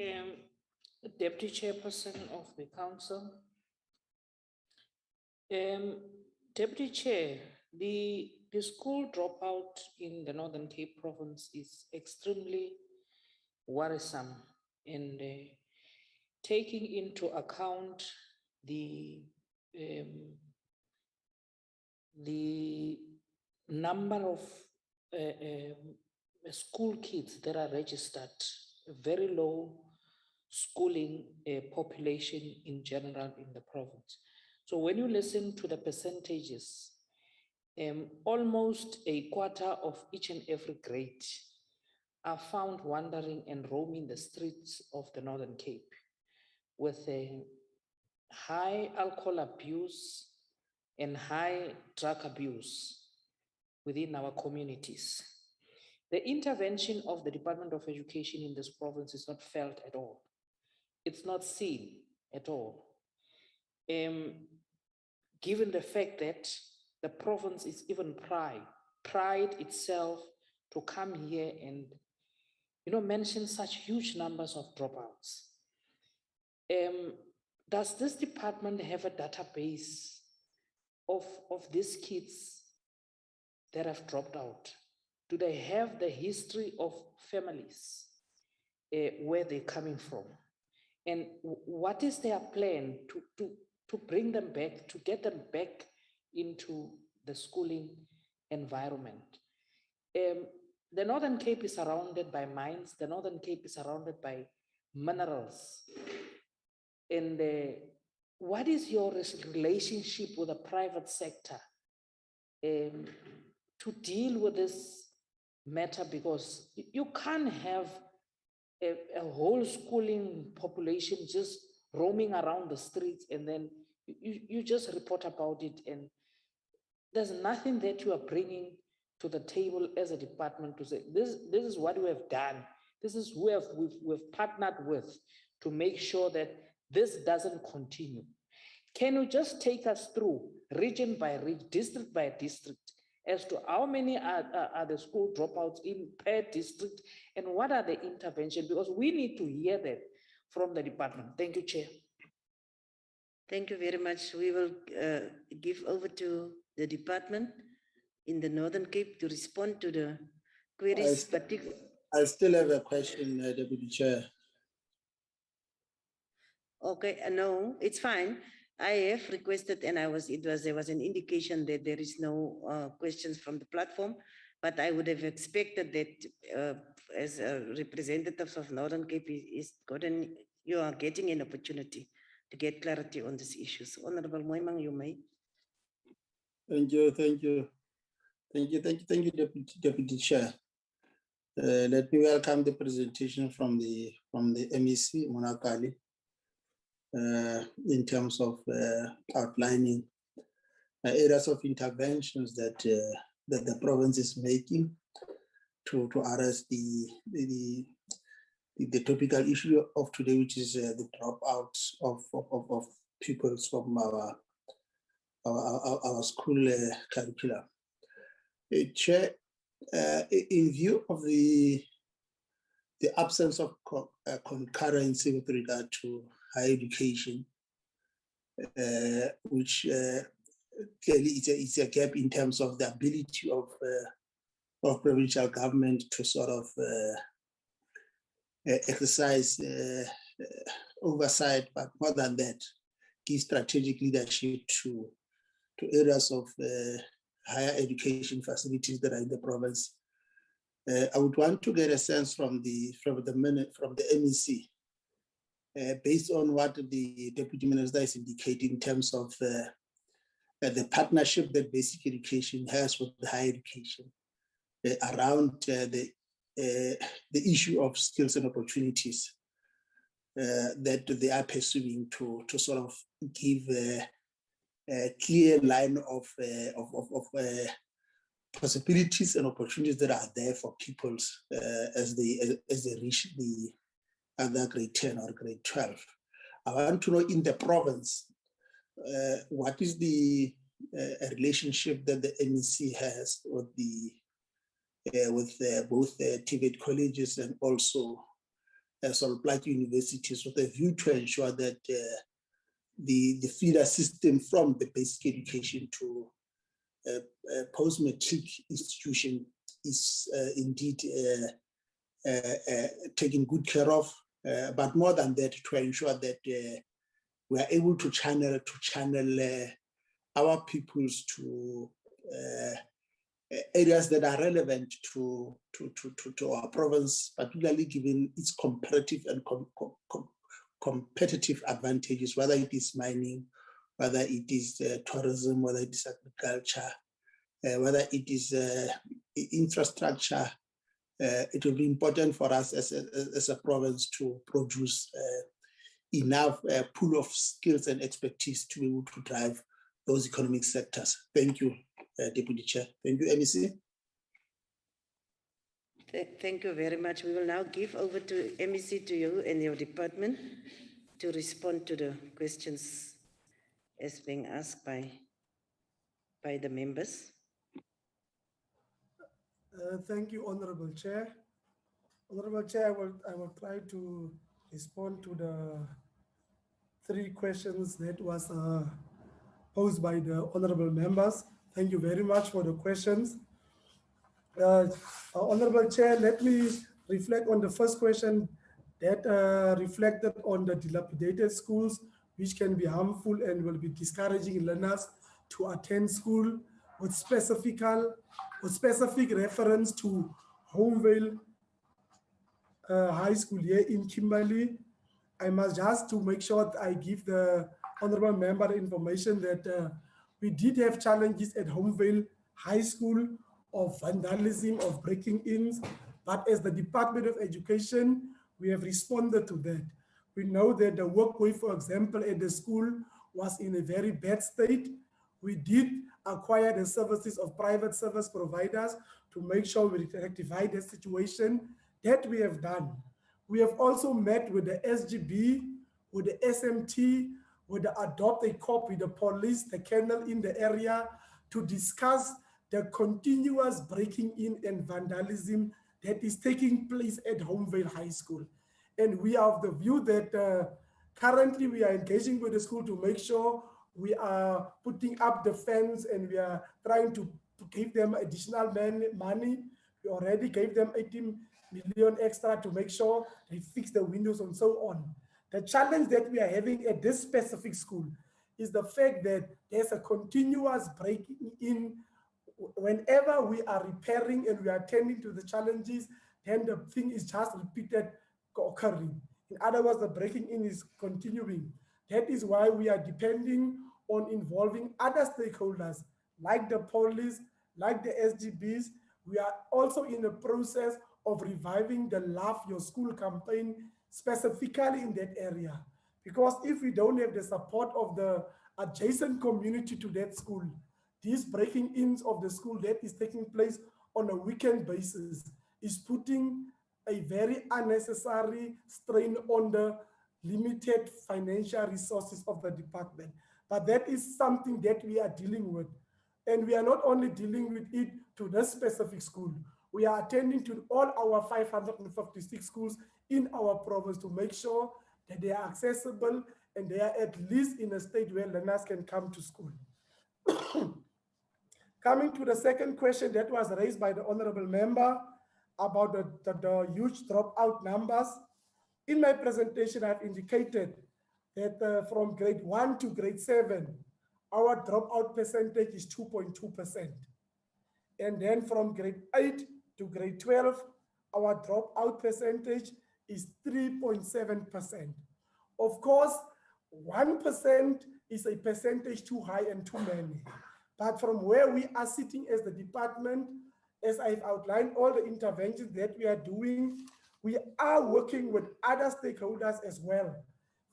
Deputy Chairperson of the Council. Deputy Chair, the school dropout in the Northern Cape province is extremely worrisome, and taking into account the number of school kids that are registered, very low schooling population in general in the province. So when you listen to the percentages, almost a quarter of each and every grade are found wandering and roaming the streets of the Northern Cape with a high alcohol abuse and high drug abuse within our communities. The intervention of the Department of Education in this province is not felt at all. It's not seen at all. Given the fact that the province is even pride itself to come here and mention such huge numbers of dropouts. Does this department have a database of these kids that have dropped out? Do they have the history of families, where they're coming from? And what is their plan to bring them back, to get them back into the schooling environment? The Northern Cape is surrounded by mines. The Northern Cape is surrounded by minerals. And what is your relationship with the private sector to deal with this matter? Because you can't have a whole schooling population just roaming around the streets and then you just report about it, and there's nothing that you are bringing to the table as a department to say, this is what we have done. This is who we've partnered with to make sure that this doesn't continue. Can you just take us through region by region, district by district, as to how many are the school dropouts in per district and what are the interventions? Because we need to hear that from the department. Thank you, Chair. Thank you very much. We will give over to the department in the Northern Cape to respond to the queries. I still have a question, Deputy Chair. Okay, no, it's fine. I have requested, and there was an indication that there is no questions from the platform, but I would have expected that as representatives of Northern Cape you are getting an opportunity to get clarity on these issues. Honorable Moimang, you may. Thank you, Deputy Chair. Let me welcome the presentation from the MEC, Monakali, in terms of outlining areas of interventions that the province is making to address the topical issue of today, which is the dropouts of pupils from our school curriculum. Chair, in view of the absence of concurrency with regard to higher education, which clearly it's a gap in terms of the ability of provincial government to sort of exercise oversight, but more than that, give strategic leadership to areas of higher education facilities that are in the province. I would want to get a sense from the MEC, based on what the Deputy Minister is indicating in terms of the partnership that basic education has with higher education around the issue of skills and opportunities that they are pursuing to sort of give a clear line of possibilities and opportunities that are there for pupils as they reach the either grade 10 or grade 12. I want to know in the province, what is the relationship that the MEC has with both the TVET colleges and also Solplaat universities, with a view to ensure that the feeder system from the basic education to post-matric institution is indeed taken good care of, but more than that, to ensure that we are able to channel our pupils to areas that are relevant to our province, particularly given its comparative and competitive advantages, whether it is mining, whether it is tourism, whether it is agriculture, whether it is infrastructure. It will be important for us as a province to produce enough pool of skills and expertise to be able to drive those economic sectors. Thank you, Deputy Chair. Thank you, MEC. Thank you very much. We will now give over to MEC, to you and your department to respond to the questions as being asked by the members. Thank you, Honorable Chair. Honorable Chair, I will try to respond to the 3 questions that was posed by the honorable members. Thank you very much for the questions. Honorable Chair, let me reflect on the first question that reflected on the dilapidated schools, which can be harmful and will be discouraging learners to attend school, with specific reference to Homevale High School here in Kimberley. I must just to make sure that I give the honorable member information that we did have challenges at Homevale High School of vandalism, of breaking in, but as the Department of Education, we have responded to that. We know that the walkway, for example, at the school was in a very bad state. We did acquire the services of private service providers to make sure we rectify the situation. That we have done. We have also met with the SGB, with the SMT, with the Adopt a Cop, with the police, the kennel in the area, to discuss the continuous breaking in and vandalism that is taking place at Homevale High School. And we are of the view that currently we are engaging with the school to make sure we are putting up the fence and we are trying to give them additional money. We already gave them 18 million extra to make sure they fix the windows and so on. The challenge that we are having at this specific school is the fact that there's a continuous breaking in. Whenever we are repairing and we are attending to the challenges, then the thing is just repeated occurring. In other words, the breaking in is continuing. That is why we are depending on involving other stakeholders like the police, like the SGBs. We are also in the process of reviving the Love Your School campaign specifically in that area. Because if we don't have the support of the adjacent community to that school, these breaking ins of the school that is taking place on a weekend basis is putting a very unnecessary strain on the limited financial resources of the department. But that is something that we are dealing with. And we are not only dealing with it to this specific school, we are attending to all our 556 schools in our province to make sure that they are accessible and they are at least in a state where learners can come to school. Coming to the second question that was raised by the honorable member about the huge dropout numbers. In my presentation, I've indicated that from grade 1 to grade 7, our dropout percentage is 2.2%. And then from grade 8 to grade 12, our dropout percentage is 3.7%. Of course, 1% is a percentage too high and too many. But from where we are sitting as the department, as I've outlined all the interventions that we are doing, we are working with other stakeholders as well.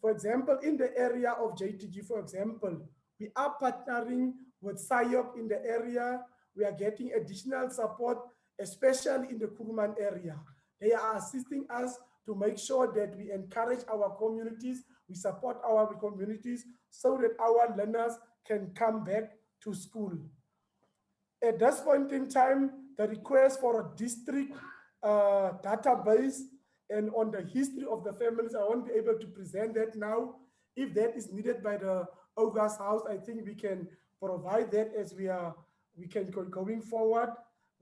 For example, in the area of JTG, for example, we are partnering with SIOP in the area. we are getting additional support, especially in the Kuruman area. They are assisting us to make sure that we encourage our communities, we support our communities so that our learners can come back to school. At this point in time, the request for a district database and on the history of the families, I won't be able to present that now. If that is needed by the August House, I think we can provide that as we can go going forward.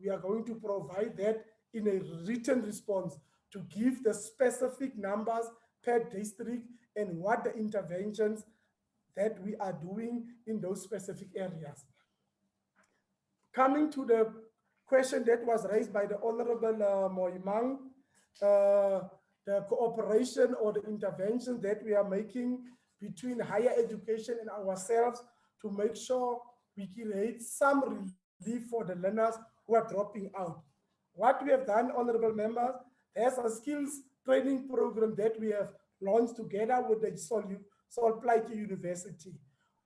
We are going to provide that in a written response to give the specific numbers per district and what the interventions that we are doing in those specific areas. Coming to the question that was raised by the Honorable Moimang, the cooperation or the intervention that we are making between higher education and ourselves to make sure we create some relief for the learners who are dropping out. What we have done, honorable members, there's a skills training program that we have launched together with the Sol Plaatje University,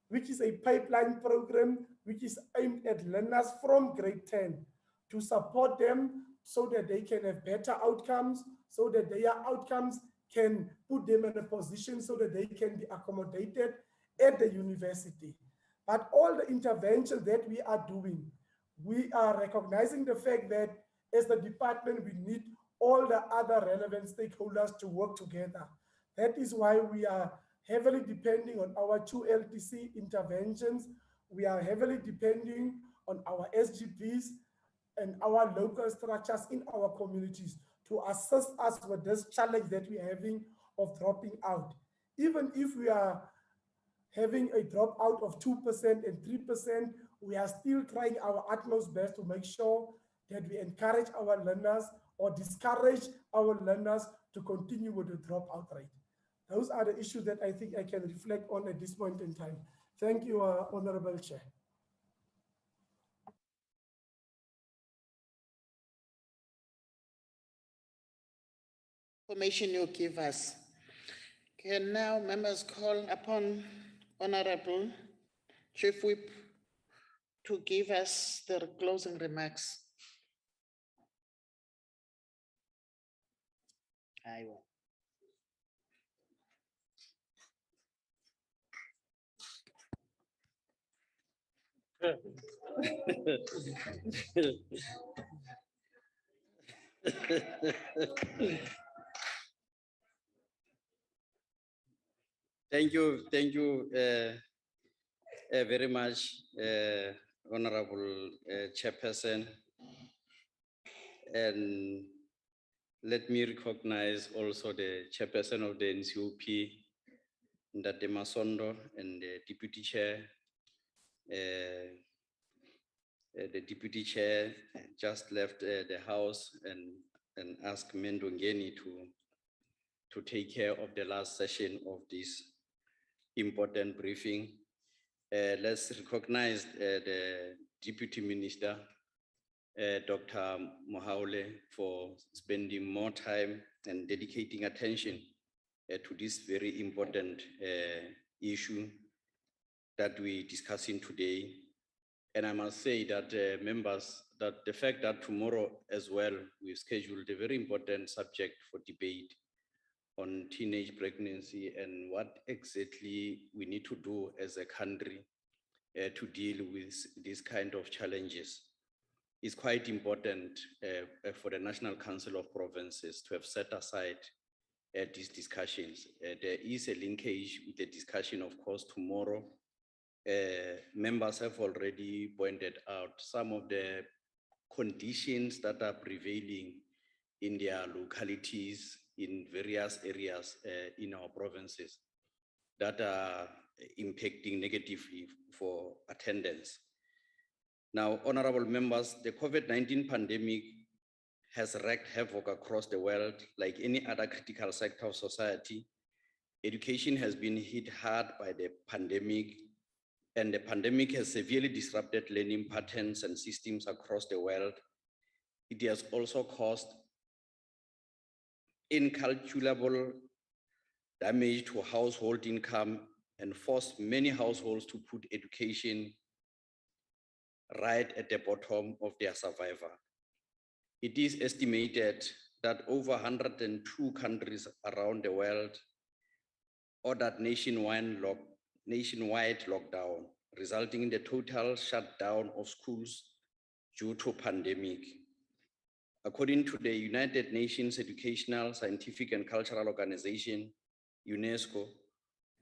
which is a pipeline program which is aimed at learners from grade 10 to support them so that they can have better outcomes, so that their outcomes can put them in a position so that they can be accommodated at the university. But all the interventions that we are doing, we are recognizing the fact that as the department, we need all the other relevant stakeholders to work together. That is why we are heavily depending on our 2 LTC interventions. We are heavily depending on our SGPs and our local structures in our communities to assist us with this challenge that we're having of dropping out. Even if we are having a dropout of 2% and 3%, we are still trying our utmost best to make sure that we encourage our learners or discourage our learners to continue with the dropout rate. Those are the issues that I think I can reflect on at this point in time. Thank you, Honorable Chair. Information you give us. Can now members call upon Honorable Chief Whip to give us the closing remarks. I will. Thank you very much, Honorable Chairperson. And let me recognize also the Chairperson of the NCOP, Ndate Masondo, and the Deputy Chair. The Deputy Chair just left the House and asked Mendongeni to take care of the last session of this important briefing. Let's recognize the Deputy Minister, Dr. Mohaule, for spending more time and dedicating attention to this very important issue that we're discussing today. And I must say that members, that the fact that tomorrow as well, we've scheduled a very important subject for debate on teenage pregnancy and what exactly we need to do as a country to deal with these kind of challenges. It's quite important for the National Council of Provinces to have set aside these discussions. There is a linkage with the discussion, of course, tomorrow. Members have already pointed out some of the conditions that are prevailing in their localities, in various areas in our provinces that are impacting negatively for attendance. Now, honorable members, the COVID-19 pandemic has wreaked havoc across the world. Like any other critical sector of society, education has been hit hard by the pandemic, and the pandemic has severely disrupted learning patterns and systems across the world. It has also caused incalculable damage to household income and forced many households to put education right at the bottom of their survival. It is estimated that over 102 countries around the world ordered nationwide lockdown, resulting in the total shutdown of schools due to pandemic. According to the United Nations Educational, Scientific and Cultural Organization, UNESCO,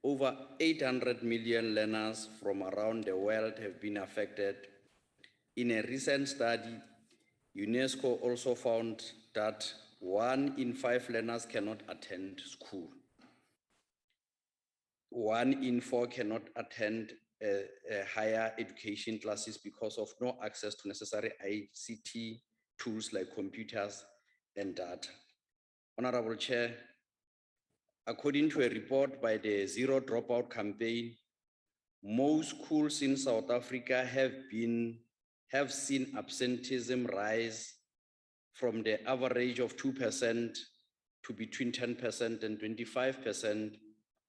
over 800 million learners from around the world have been affected. In a recent study, UNESCO also found that 1 in 5 learners cannot attend school. 1 in 4 cannot attend higher education classes because of no access to necessary ICT tools like computers and data. Honorable Chair, according to a report by the Zero Dropout campaign, most schools in South Africa have seen absenteeism rise from the average of 2% to between 10% and 25%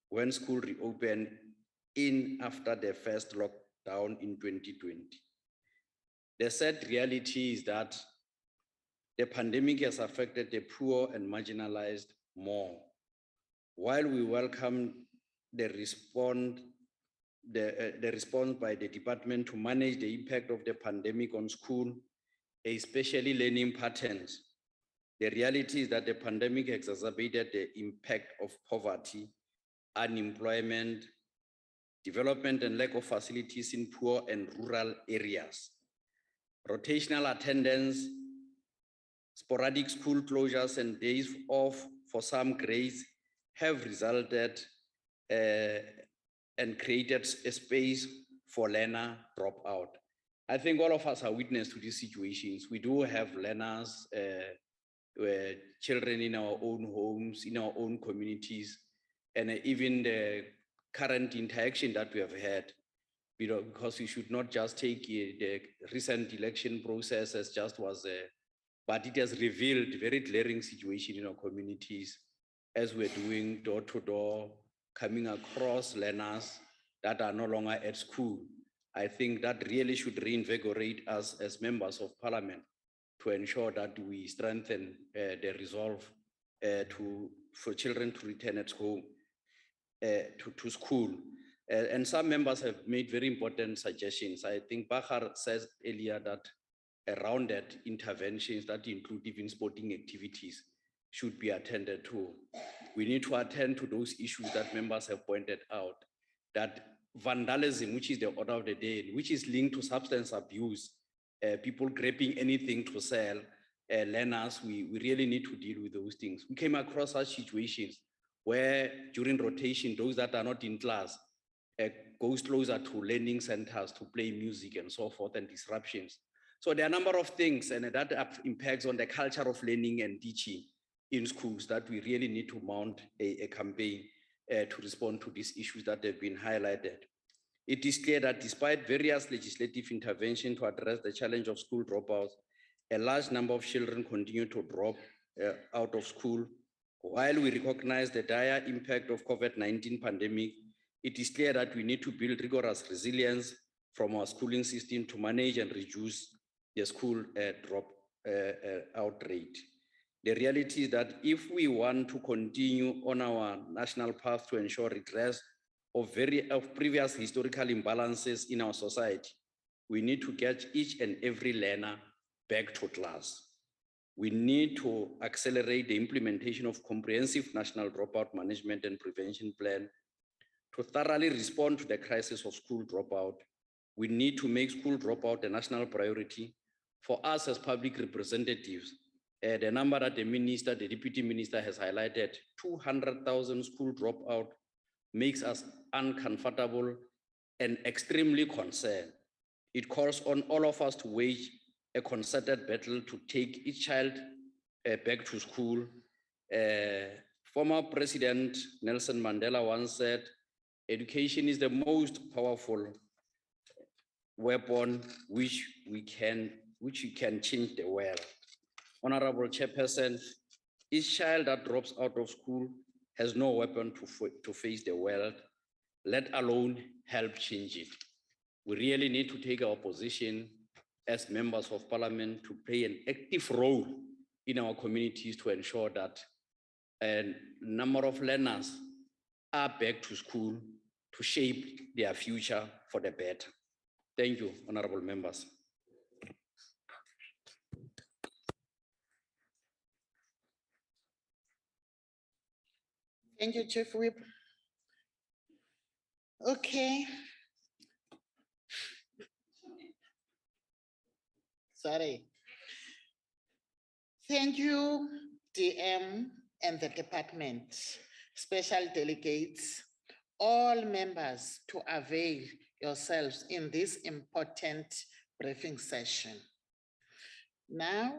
when school reopened in after the first lockdown in 2020. The sad reality is that the pandemic has affected the poor and marginalized more. While we welcome the response by the department to manage the impact of the pandemic on school, especially learning patterns, the reality is that the pandemic exacerbated the impact of poverty, unemployment, development and lack of facilities in poor and rural areas. Rotational attendance, sporadic school closures and days off for some grades have resulted and created a space for learner dropout. I think all of us are witness to these situations. We do have learners, children in our own homes, in our own communities, and even the current interaction that we have had, because we should not just take the recent election process as just was but it has revealed very glaring situation in our communities as we're doing door to door, coming across learners that are no longer at school. I think that really should reinvigorate us as members of parliament to ensure that we strengthen the resolve for children to return at home, to school. And some members have made very important suggestions. I think Bahar says earlier that rounded interventions that include even sporting activities should be attended to. We need to attend to those issues that members have pointed out, that vandalism, which is the order of the day, which is linked to substance abuse, people grabbing anything to sell, learners, we really need to deal with those things. We came across such situations where during rotation, those that are not in class goes closer to learning centers to play music and so forth, and disruptions. So there are a number of things, and that impacts on the culture of learning and teaching in schools that we really need to mount a campaign to respond to these issues that have been highlighted. It is clear that despite various legislative interventions to address the challenge of school dropouts, a large number of children continue to drop out of school. While we recognize the dire impact of COVID-19 pandemic, it is clear that we need to build rigorous resilience from our schooling system to manage and reduce the school dropout rate. The reality is that if we want to continue on our national path to ensure redress of previous historical imbalances in our society, we need to get each and every learner back to class. We need to accelerate the implementation of comprehensive national dropout management and prevention plan to thoroughly respond to the crisis of school dropout. We need to make school dropout a national priority. For us as public representatives, the number that the deputy minister has highlighted, 200,000 school dropout, makes us uncomfortable and extremely concerned. It calls on all of us to wage a concerted battle to take each child back to school. Former President Nelson Mandela once said, education is the most powerful weapon which can change the world. Honorable Chairperson, each child that drops out of school has no weapon to face the world, let alone help change it. We really need to take our position as members of parliament to play an active role in our communities to ensure that a number of learners are back to school to shape their future for the better. Thank you, honorable members. Thank you, Chief Whip. Okay. Sorry. Thank you, DM and the department, special delegates, all members to avail yourselves in this important briefing session. Now,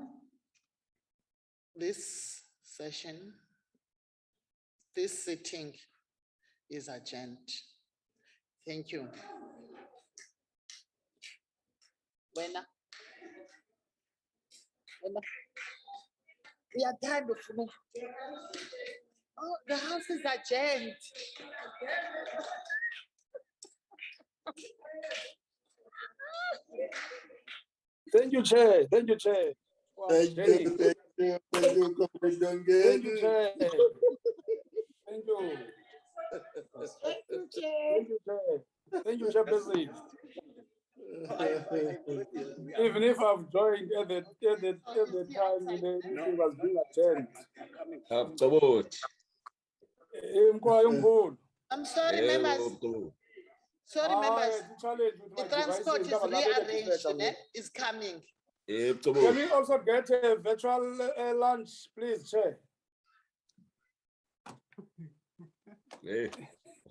this session, this sitting is adjourned. Thank you. Wena. We are done with me. Oh, the house is adjourned. Thank you, Chair. Thank you, Chair. Thank you, Hey. thank you, Thank you, Chair. Thank you. Thank you, Chair. Thank you, Chair. Thank you, Chairperson. Even if I've joined at the time when the meeting was being attended. I'm sorry, members. Sorry, members. The transport is rearranged, is coming. Can we also get a virtual lunch, please, Chair?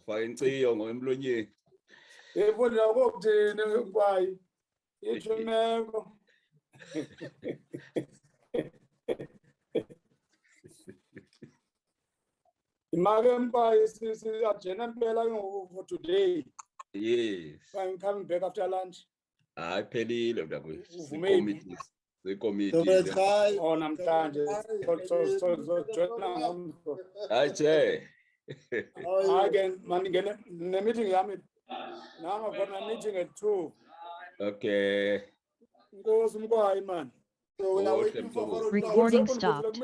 Fine, see you on Blue. For today. Yes. I'm coming back after lunch. I pay the Maybe. committee. Oh, I'm tired. I say. Again, the meeting. Now I've got a meeting at 2. Okay. Recording stopped.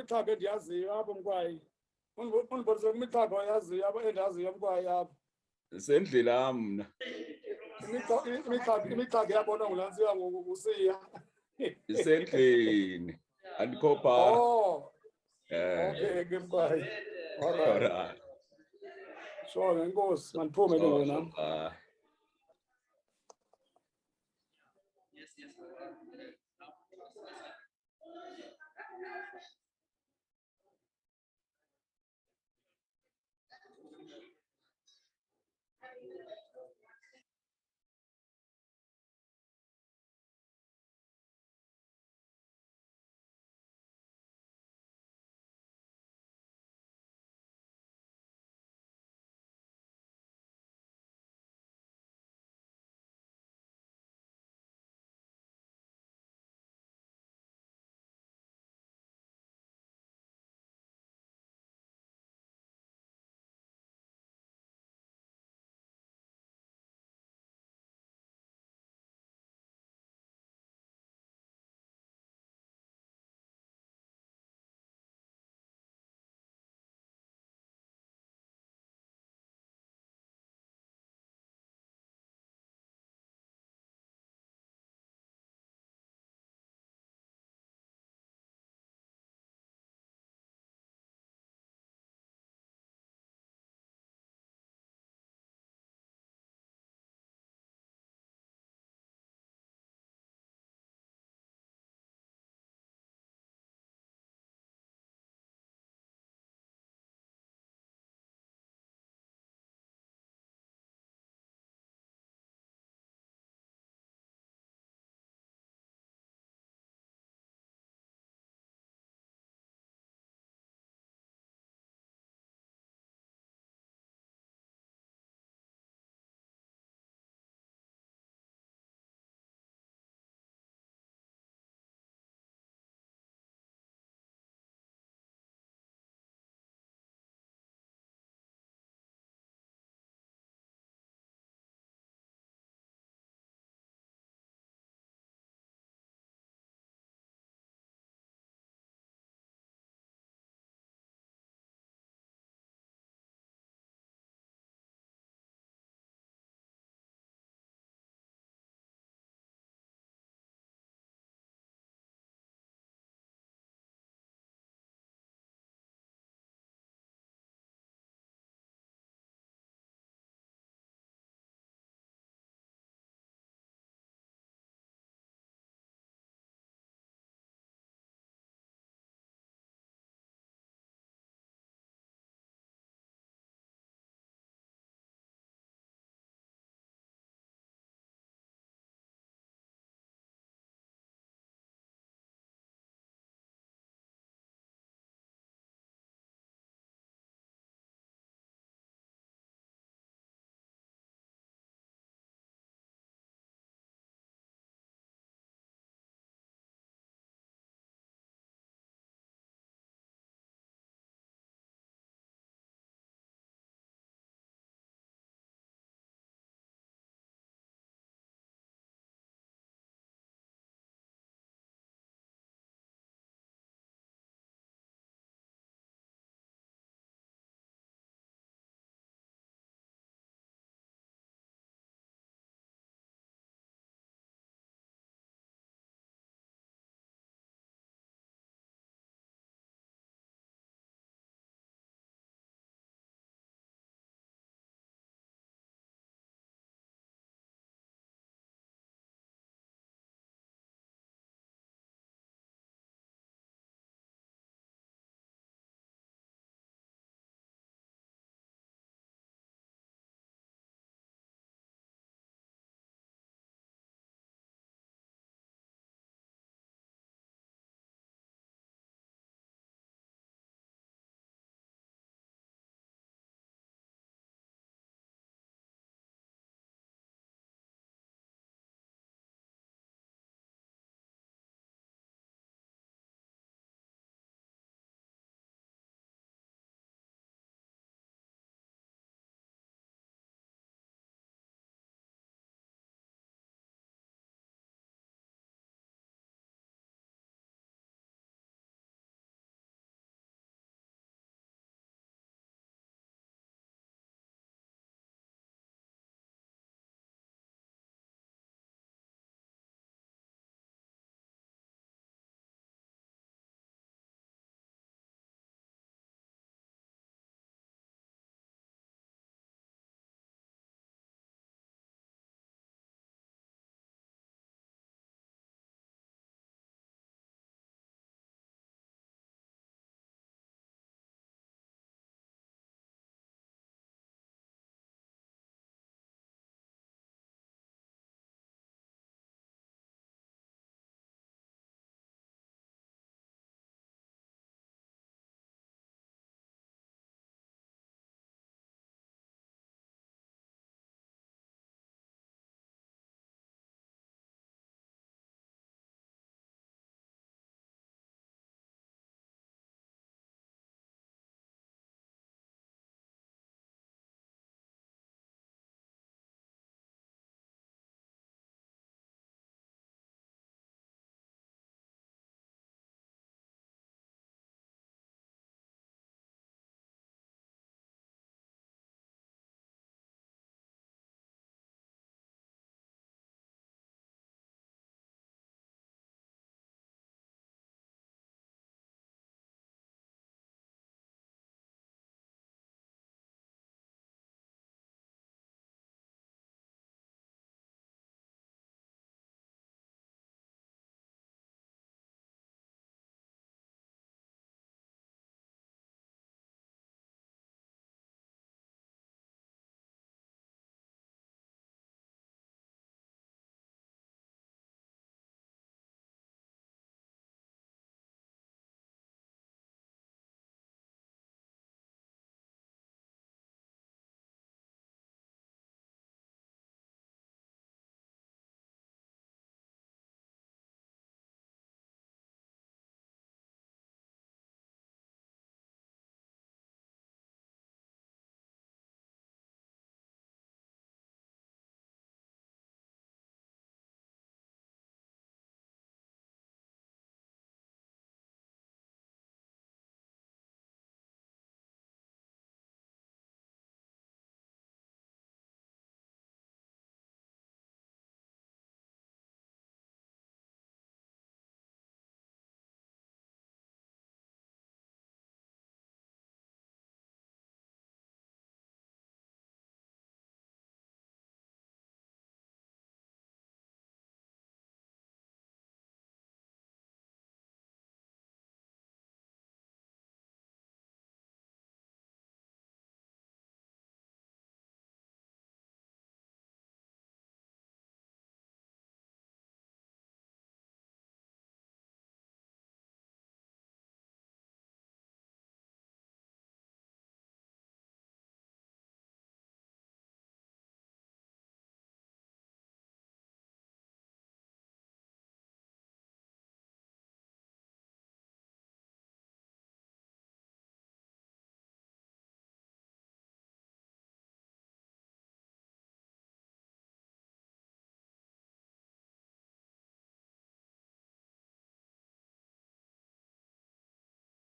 Sendlela Sendlini. Andikopa. Oh. Okay, goodbye. All right. All right. Sure, and goes, man, poor me.